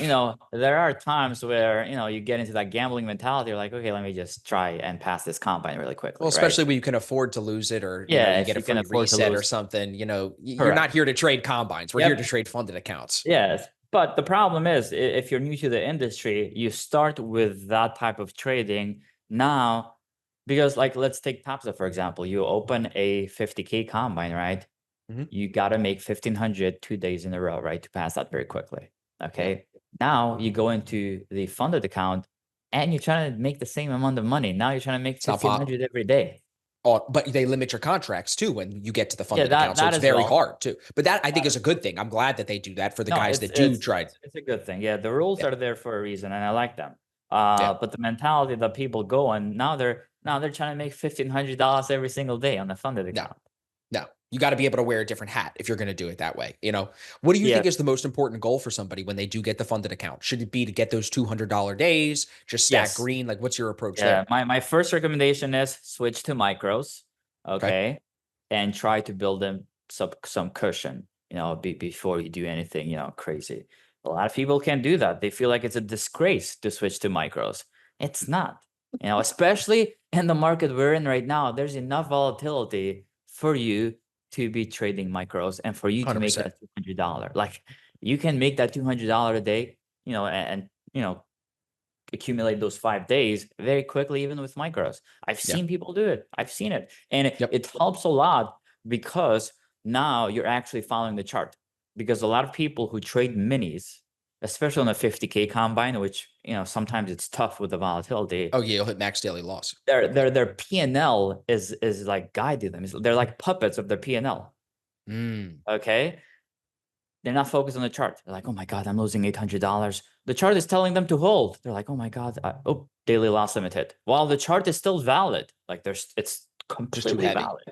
B: there are times where you get into that gambling mentality. You're like, okay, let me just try and pass this combine really quickly.
C: Well,
B: right?
C: especially when you can afford to lose it, or
B: Yeah,
C: you
B: if
C: get a
B: you can
C: free
B: afford to
C: reset or
B: lose.
C: something. You're
B: Correct.
C: not here to trade combines. We're
B: Yep.
C: here to trade funded accounts.
B: Yes, but the problem is, if you're new to the industry, you start with that type of trading now, because like, let's take Topstep for example. You open a 50K combine, right?
C: Mhm.
B: You got to make 1,500 2 days in a row, right, to pass that very quickly. Okay. Now you go into the funded account and you're trying to make the same amount of money. Now you're trying to make
C: It's not pop.
B: 1,500 every day.
C: Oh, but they limit your contracts too when you get to the
B: Yeah,
C: funded account. So
B: that
C: it's
B: as
C: very
B: well.
C: hard too. But that I think is a good thing. I'm glad that they do that for the
B: No,
C: guys that do try.
B: it's a good thing. Yeah, the rules
C: Yeah.
B: are there for a reason, and I like them.
C: Yeah.
B: But the mentality that people go on now, they're trying to make $1,500 every single day on the funded
C: No,
B: account.
C: no. You got to be able to wear a different hat if you're going to do it that way. What do you
B: Yeah.
C: think is the most important goal for somebody when they do get the funded account? Should it be to get those $200 days, just stack
B: Yes.
C: green? Like, what's your approach
B: Yeah,
C: there?
B: my first recommendation is switch to micros, okay, and try to build them some cushion, before you do anything, crazy. A lot of people can't do that. They feel like it's a disgrace to switch to micros. It's not, especially in the market we're in right now. There's enough volatility for you to be trading micros and for you to make
C: 100%.
B: that $200. Like, you can make that $200 a day, and accumulate those 5 days very quickly, even with micros. I've
C: Yeah.
B: seen people do it. I've seen it. And
C: Yep.
B: it helps a lot, because now you're actually following the chart. Because a lot of people who trade minis, especially on a 50K combine, which, sometimes it's tough with the volatility.
C: Oh yeah, you'll hit max daily loss.
B: Their P&L is like guiding them. They're like puppets of their P&L. Okay. They're not focused on the chart. They're like, oh my God, I'm losing $800. The chart is telling them to hold. They're like, oh my God, daily loss limit hit. While the chart is still valid. Like, it's completely
C: heavy.
B: valid.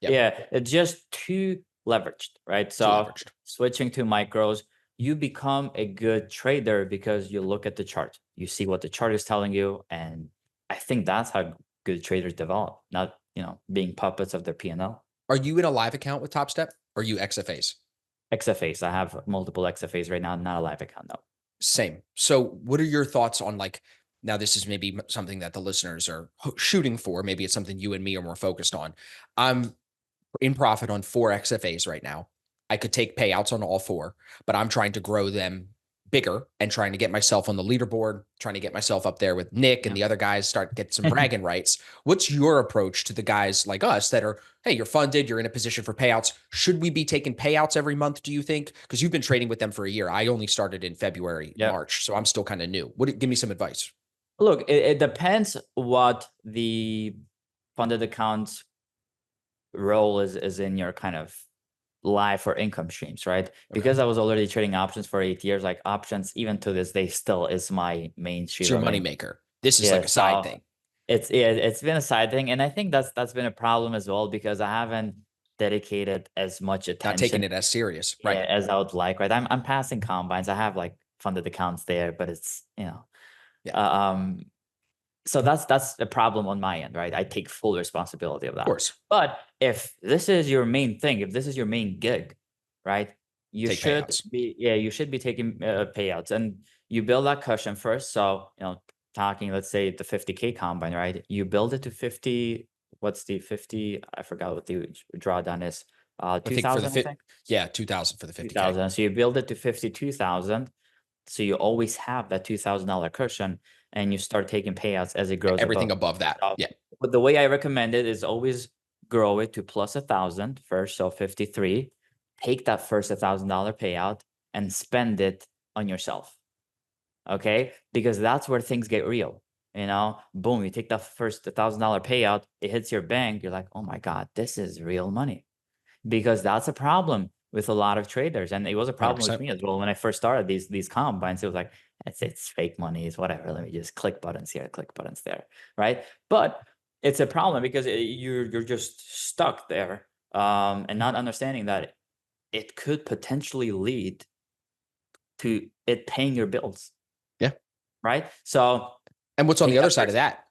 C: Yep.
B: Yeah, it's just too leveraged, right? So
C: leveraged.
B: switching to micros, you become a good trader because you look at the chart. You see what the chart is telling you. And I think that's how good traders develop, not, being puppets of their P&L.
C: Are you in a live account with Topstep, or are you XFAs?
B: XFAs. I have multiple XFAs right now, not a live account though.
C: Same. So what are your thoughts on, like, now this is maybe something that the listeners are shooting for. Maybe it's something you and me are more focused on. I'm in profit on 4 XFAs right now. I could take payouts on all 4, but I'm trying to grow them bigger and trying to get myself on the leaderboard, trying to get myself up there with Nick and the other guys, get some bragging rights. What's your approach to the guys like us that are, hey, you're funded, you're in a position for payouts? Should we be taking payouts every month, do you think? Because you've been trading with them for a year. I only started in February, March, so I'm still kind of new. Give me some advice.
B: Look, it depends what the funded accounts role is in your kind of life or income streams, right? Because I was already trading options for 8 years, like options, even to this day, still is my main stream.
C: It's your money maker. This is like a side thing.
B: It's been a side thing, and I think that's been a problem as well, because I haven't dedicated as much attention,
C: not taking it as serious, right?
B: as I would like, right? I'm passing combines. I have like funded accounts there, but it's so that's a problem on my end, right? I take full responsibility of that.
C: Of course.
B: But if this is your main thing, if this is your main gig, right? You should be taking payouts, and you build that cushion first. So, talking, let's say the 50K combine, right? You build it to 50. What's the 50? I forgot what the drawdown is.
C: I think for
B: 2,000, I
C: the
B: think.
C: 2000 for the 50K.
B: 2,000. So you build it to 52,000. So you always have that $2,000 cushion, and you start taking payouts as it grows
C: Everything
B: above.
C: above that.
B: So,
C: Yeah.
B: but the way I recommend it is always grow it to plus 1,000 first. So 53, take that first $1,000 payout and spend it on yourself. Okay. Because that's where things get real. You know, boom, you take that first $1,000 payout, it hits your bank. You're like, oh my God, this is real money. Because that's a problem with a lot of traders. And it was a problem with
C: 100%.
B: me as well. When I first started these combines, it was like, it's fake money, it's whatever. Let me just click buttons here, click buttons there. Right. But it's a problem because you're just stuck there, and not understanding that it could potentially lead to it paying your bills.
C: Yeah.
B: Right. So,
C: And what's on the
B: take
C: other
B: that
C: side of
B: first.
C: that?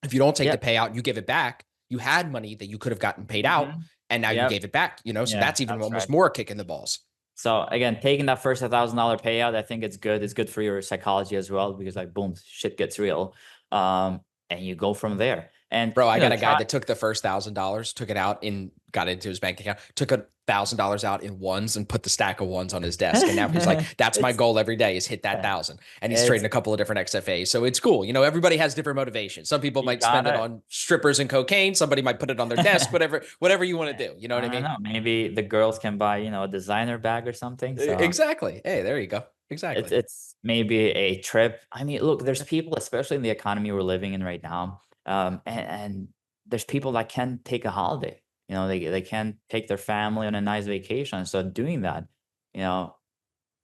C: If you don't take
B: Yeah.
C: the payout, you give it back. You had money that you could have gotten paid out,
B: Mhm.
C: and now you
B: Yep.
C: gave it back. So
B: Yeah,
C: that's even
B: that's
C: almost
B: right.
C: more a kick in the balls.
B: So again, taking that first $1,000 payout, I think it's good. It's good for your psychology as well, because like boom, shit gets real. And you go from there. And
C: Bro, I got a guy
B: try.
C: that took the first $1,000, took it out and got it into his bank account, took $1,000 out in ones and put the stack of ones on his desk. And now he's like, that's my
B: It's
C: goal every day is hit that 1,000. And he's
B: it's
C: trading a couple of different XFAs. So it's cool. Everybody has different motivations. Some people
B: you
C: might spend it
B: gotta.
C: on strippers and cocaine. Somebody might put it on their desk, whatever you want to do. You know what I
B: I don't
C: mean?
B: know. Maybe the girls can buy, a designer bag or something. So
C: Exactly. Hey, there you go.
B: it's
C: Exactly.
B: it's maybe a trip. I mean, look, there's people, especially in the economy we're living in right now, and there's people that can take a holiday. They can take their family on a nice vacation. So doing that, you know,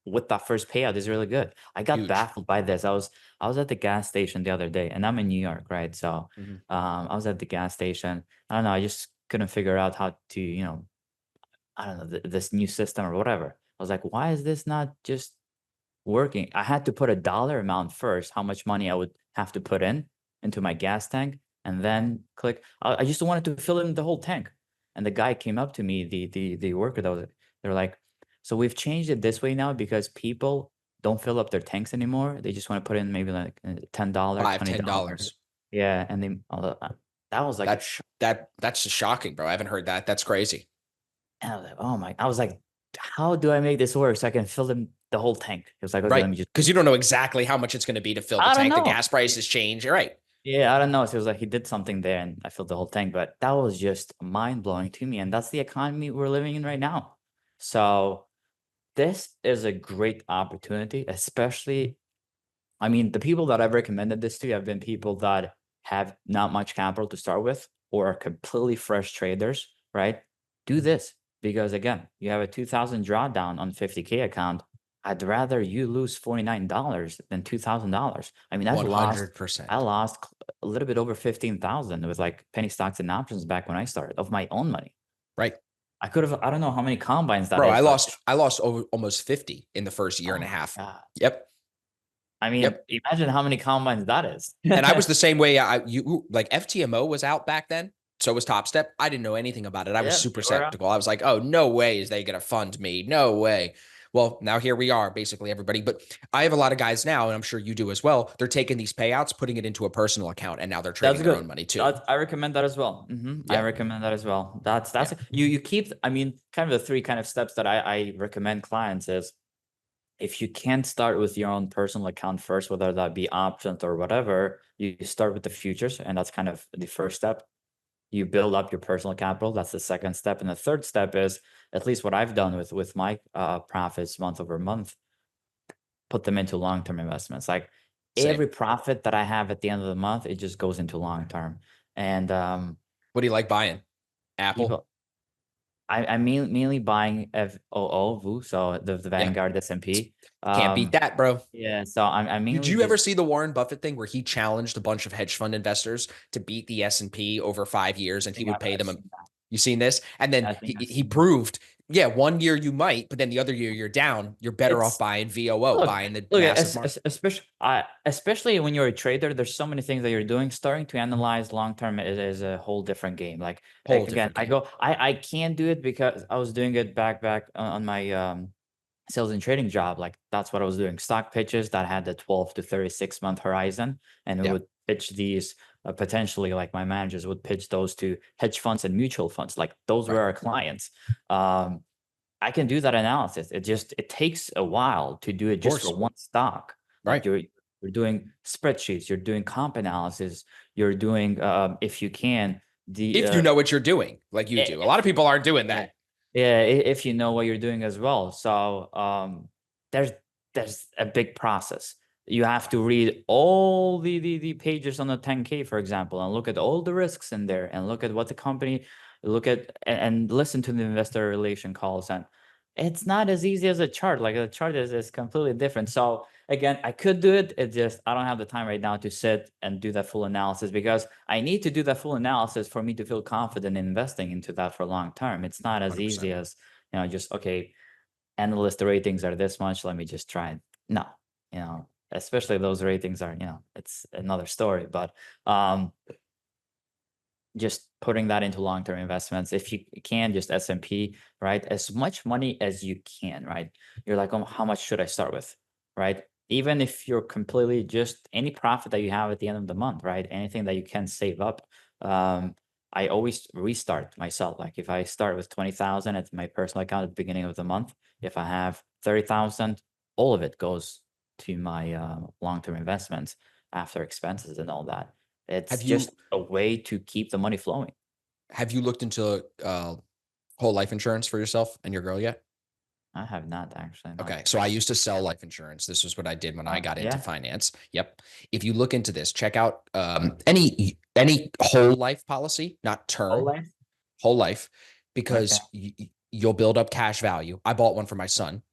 B: with that first payout is really good. I got
C: Huge.
B: baffled by this. I was at the gas station the other day, and I'm in New York, right? So
C: Mhm.
B: I was at the gas station. I don't know. I just couldn't figure out how to, I don't know, this new system or whatever. I was like, why is this not just working? I had to put a dollar amount first, how much money I would have to put into my gas tank, and then click. I just wanted to fill in the whole tank. And the guy came up to me, the worker that was, they're like, so we've changed it this way now because people don't fill up their tanks anymore. They just want to put in maybe like $10,
C: $5,
B: $20.
C: $10.
B: Yeah, and that was like a
C: That's that's just shocking, bro. I haven't heard that. That's crazy.
B: And I was like, oh my, I was like, how do I make this work so I can fill in the whole tank? It was like, okay,
C: Right.
B: let me just,
C: Because you don't know exactly how much it's going to be to fill the
B: I don't
C: tank. The
B: know.
C: gas prices change. You're right.
B: Yeah, I don't know. So it was like he did something there and I filled the whole tank, but that was just mind blowing to me. And that's the economy we're living in right now. So this is a great opportunity, especially, I mean, the people that I've recommended this to have been people that have not much capital to start with or are completely fresh traders, right? Do this because again, you have a 2,000 drawdown on 50K account. I'd rather you lose $49 than $2,000. I mean, I lost
C: 100%.
B: a little bit over 15,000 with like penny stocks and options back when I started of my own money.
C: Right.
B: I could have, I don't know how many combines that
C: Bro,
B: is, but
C: I lost over almost 50 in the first year
B: oh
C: and a
B: my
C: half.
B: God.
C: Yep.
B: I mean,
C: Yep.
B: imagine how many combines that is.
C: And I was the same way. Like FTMO was out back then. So was Topstep. I didn't know anything about it. I was
B: Yeah,
C: super
B: they were.
C: skeptical. I was like, oh, no way is they going to fund me. No way. Well, now here we are, basically everybody. But I have a lot of guys now, and I'm sure you do as well. They're taking these payouts, putting it into a personal account, and now they're
B: That's
C: trading their
B: good.
C: own money too.
B: I recommend that as well. I
C: Yeah.
B: recommend that as well. That's
C: Yeah.
B: you keep. I mean, kind of the three kind of steps that I recommend clients is if you can't start with your own personal account first, whether that be options or whatever, you start with the futures, and that's kind of the first step. You build up your personal capital. That's the second step, and the third step is at least what I've done with my profits month over month. Put them into long-term investments. Like
C: Same.
B: every profit that I have at the end of the month, it just goes into long-term. And
C: What do you like buying? Apple?
B: people, I'm mainly buying VOO, so the
C: Yeah.
B: Vanguard S&P.
C: Can't beat that, bro.
B: Yeah, so I'm
C: Did
B: mainly
C: you ever
B: just,
C: see the Warren Buffett thing where he challenged a bunch of hedge fund investors to beat the S&P over 5 years,
B: I
C: and he
B: think
C: would pay
B: I've
C: them?
B: seen that.
C: You seen this? And then
B: I think I've
C: he
B: seen that.
C: proved, yeah, 1 year you might, but then the other year you're down. You're better off
B: It's
C: buying VOO,
B: look,
C: buying the
B: look,
C: massive market.
B: especially when you're a trader, there's so many things that you're doing. Starting to analyze long term is a whole different game.
C: Whole
B: Again,
C: different game.
B: I can't do it because I was doing it back on my sales and trading job, like that's what I was doing. Stock pitches that had the 12 to 36 month horizon, and we
C: Yeah.
B: would pitch these potentially, like my managers would pitch those to hedge funds and mutual funds. Like those were
C: Right.
B: our clients. I can do that analysis. It takes a while to do it
C: Of
B: just for
C: course.
B: one stock. Like
C: Right.
B: you're doing spreadsheets, you're doing comp analysis, you're doing if you can the
C: If you know what you're doing, like you do. A lot of people aren't doing
B: yeah,
C: that.
B: yeah, if you know what you're doing as well. So there's a big process. You have to read all the pages on the 10K, for example, and look at all the risks in there, and look at what the company look at, and listen to the investor relation calls. And it's not as easy as a chart. Like a chart is completely different. So again, I could do it. It's just I don't have the time right now to sit and do that full analysis, because I need to do that full analysis for me to feel confident in investing into that for long term. It's not as
C: 100%.
B: easy as, just okay, analyst ratings are this much, let me just try it. No, especially those ratings are, it's another story. But just putting that into long-term investments, if you can, just S&P, right? As much money as you can, right? You're like, oh, how much should I start with, right? Even if you're completely just any profit that you have at the end of the month, right? Anything that you can save up. I always restart myself. Like if I start with 20,000 at my personal account at the beginning of the month, if I have 30,000, all of it goes to my long-term investments after expenses and all that. It's
C: Have you
B: just a way to keep the money flowing.
C: have you looked into whole life insurance for yourself and your girl yet?
B: I have not actually, no.
C: Okay. So I used to sell life insurance. This was what I did when I got into
B: Yeah,
C: finance. Yep. If you look into this, check out any whole life policy, not
B: whole
C: term,
B: life.
C: whole life,
B: Okay.
C: because you'll build up cash value. I bought one for my son.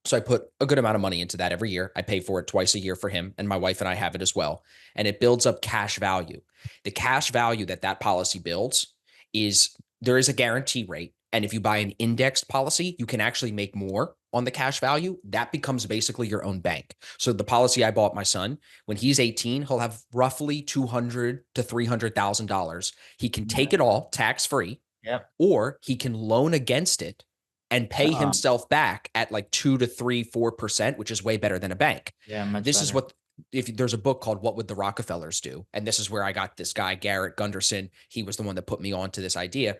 C: So I put a good amount of money into that every year. I pay for it twice a year for him, and my wife and I have it as well. And it builds up cash value. The cash value that policy builds is there is a guarantee rate. And if you buy an indexed policy, you can actually make more on the cash value. That becomes basically your own bank. So the policy I bought my son, when he's 18, he'll have roughly $200,000 to $300,000. He can take it all tax free,
B: Yep.
C: or he can loan against it and pay
B: Um,
C: himself back at like 2 to 3, 4%, which is way better than a bank.
B: yeah, much
C: This is
B: better.
C: what, if there's a book called What Would the Rockefellers Do? And this is where I got this guy, Garrett Gunderson. He was the one that put me on to this idea.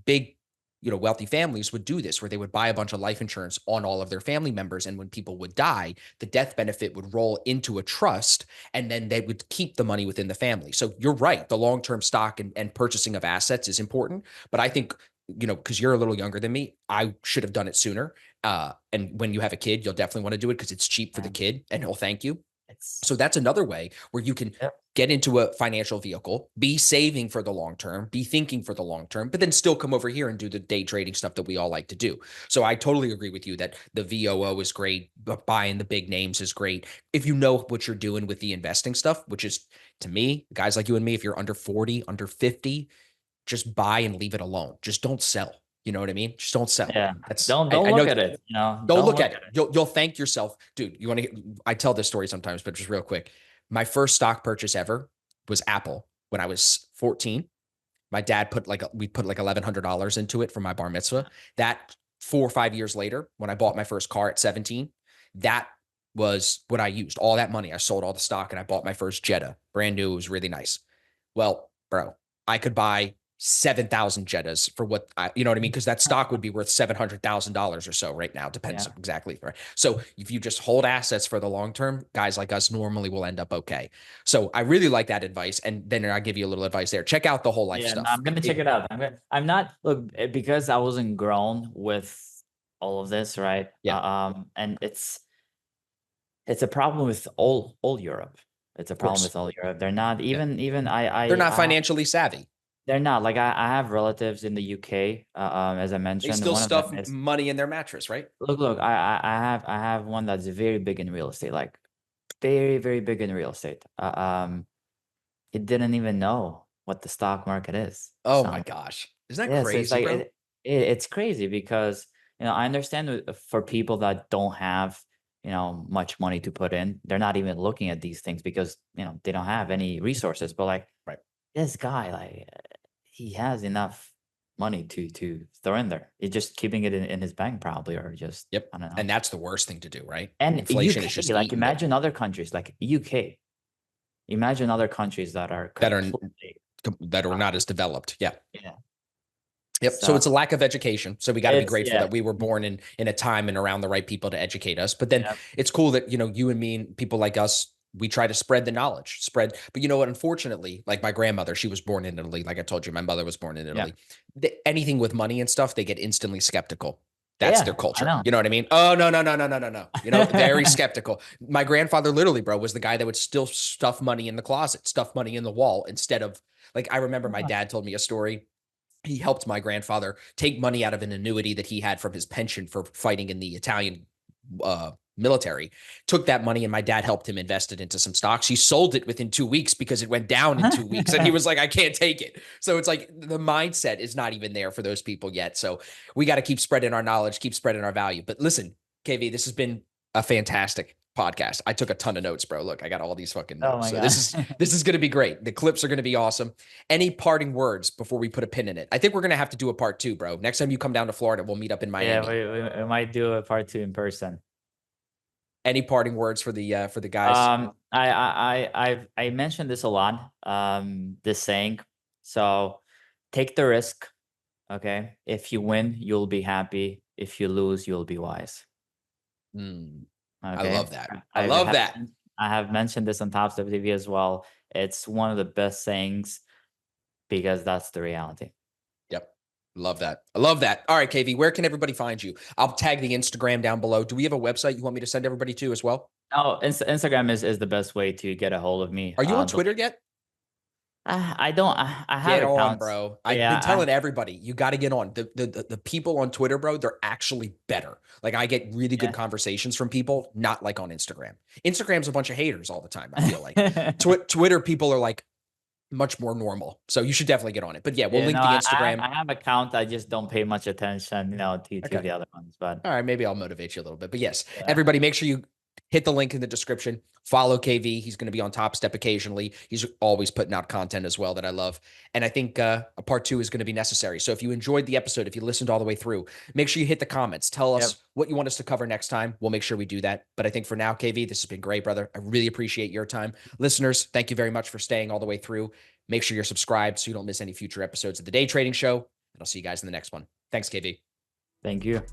C: Big, wealthy families would do this, where they would buy a bunch of life insurance on all of their family members. And when people would die, the death benefit would roll into a trust, and then they would keep the money within the family. So you're right. The long-term stock and purchasing of assets is important. But I think, because you're a little younger than me, I should have done it sooner. And when you have a kid, you'll definitely want to do it because it's cheap for the
B: Yeah.
C: kid and he'll thank you.
B: It's
C: So that's another way where you can
B: Yep.
C: get into a financial vehicle, be saving for the long term, be thinking for the long term, but then still come over here and do the day trading stuff that we all like to do. So I totally agree with you that the VOO is great, but buying the big names is great. If you know what you're doing with the investing stuff, which is, to me, guys like you and me, if you're under 40, under 50, just buy and leave it alone. Just don't sell. You know what I mean? Just don't sell.
B: Yeah.
C: That's
B: Don't
C: I know.
B: look at it.
C: Don't
B: Don't
C: look
B: look
C: at it.
B: at it.
C: You'll thank yourself, dude. You want to? I tell this story sometimes, but just real quick. My first stock purchase ever was Apple when I was 14. My dad we put like $1,100 into it for my bar mitzvah. That 4 or 5 years later, when I bought my first car at 17, that was what I used. All that money, I sold all the stock and I bought my first Jetta, brand new. It was really nice. Well, bro, I could buy 7,000 Jettas for what you know what I mean? Because that stock would be worth $700,000 or so right now. Depends
B: Yeah.
C: exactly. Right. So if you just hold assets for the long term, guys like us normally will end up okay. So I really like that advice. And then I'll give you a little advice there. Check out the whole life
B: Yeah, no,
C: stuff.
B: I'm gonna check it out. I'm not look because I wasn't grown with all of this, right?
C: Yeah.
B: And it's a problem with all Europe. It's a
C: Of
B: problem
C: course.
B: with all Europe. They're not
C: Yeah.
B: even
C: They're not
B: I
C: financially savvy.
B: they're not. Like I have relatives in the UK, as I
C: They
B: mentioned.
C: still
B: One of
C: stuff
B: them is
C: money in their mattress, right?
B: look. I have one that's very big in real estate, like very very big in real estate. He didn't even know what the stock market is.
C: Oh my
B: So
C: gosh. Isn't that
B: yeah, so it's
C: crazy,
B: like
C: bro?
B: it's crazy because I understand for people that don't have much money to put in, they're not even looking at these things because they don't have any resources. But like
C: Right.
B: this guy, like he has enough money to throw in there. He's just keeping it in his bank probably, or just,
C: Yep.
B: I don't know.
C: And that's the worst thing to do, right?
B: And
C: Inflation
B: UK,
C: is just
B: like
C: eating it.
B: imagine other countries like UK. Imagine other countries that are
C: that are
B: completely,
C: not as developed. Yeah.
B: yeah.
C: Yep. So it's a lack of education. So we got to be
B: It's,
C: grateful
B: yeah,
C: that we were born in a time and around the right people to educate us. But then
B: yeah,
C: it's cool that, you know, you and me and people like us, we try to spread the knowledge, but you know what, unfortunately, like my grandmother, she was born in Italy. Like I told you, my mother was born in
B: yeah,
C: Italy. Anything with money and stuff, they get instantly skeptical. That's their
B: yeah, I
C: culture.
B: know.
C: You know what I mean? Oh, no, no, no, no, no, no, no. You know, very skeptical. My grandfather literally, bro, was the guy that would still stuff money in the closet, stuff money in the wall instead of, like, I remember my dad told me a story. He helped my grandfather take money out of an annuity that he had from his pension for fighting in the Italian military, took that money, and my dad helped him invest it into some stocks. He sold it within 2 weeks because it went down in 2 weeks, and he was like, I can't take it. So it's like the mindset is not even there for those people yet. So we got to keep spreading our knowledge, keep spreading our value. But listen, KV, this has been a fantastic podcast. I took a ton of notes, bro. Look, I got all these fucking
B: Oh
C: notes.
B: my
C: So
B: God.
C: this is going to be great. The clips are going to be awesome. Any parting words before we put a pin in it? I think we're going to have to do a part 2, bro. Next time you come down to Florida, we'll meet up in Miami.
B: Yeah, we might do a part 2 in person.
C: Any parting words for the guys?
B: I mentioned this a lot, this saying. So take the risk. Okay. If you win, you'll be happy. If you lose, you'll be wise.
C: I
B: Okay.
C: love that. I love that.
B: I have mentioned this on TopstepTV as well. It's one of the best sayings because that's the reality.
C: Yep. Love that. I love that. All right, KV, where can everybody find you? I'll tag the Instagram down below. Do we have a website you want me to send everybody to as well?
B: Oh, Instagram is the best way to get a hold of me.
C: Are you on Twitter yet?
B: I don't. I have
C: Get on,
B: accounts.
C: bro. I've been telling everybody, you got to get on. The people on Twitter, bro, they're actually better. Like I get really good conversations from people, not like on Instagram. Instagram's a bunch of haters all the time, I feel like. Twitter people are like much more normal. So you should definitely get on it. But yeah, we'll link the Instagram.
B: I have account. I just don't pay much attention, to the other ones. But
C: all right, maybe I'll motivate you a little bit. But yes, everybody, make sure you hit the link in the description. Follow KV. He's going to be on Topstep occasionally. He's always putting out content as well that I love. And I think a part 2 is going to be necessary. So if you enjoyed the episode, if you listened all the way through, make sure you hit the comments. Tell us what you want us to cover next time. We'll make sure we do that. But I think for now, KV, this has been great, brother. I really appreciate your time. Listeners, thank you very much for staying all the way through. Make sure you're subscribed so you don't miss any future episodes of The Day Trading Show. And I'll see you guys in the next one. Thanks, KV.
B: Thank you.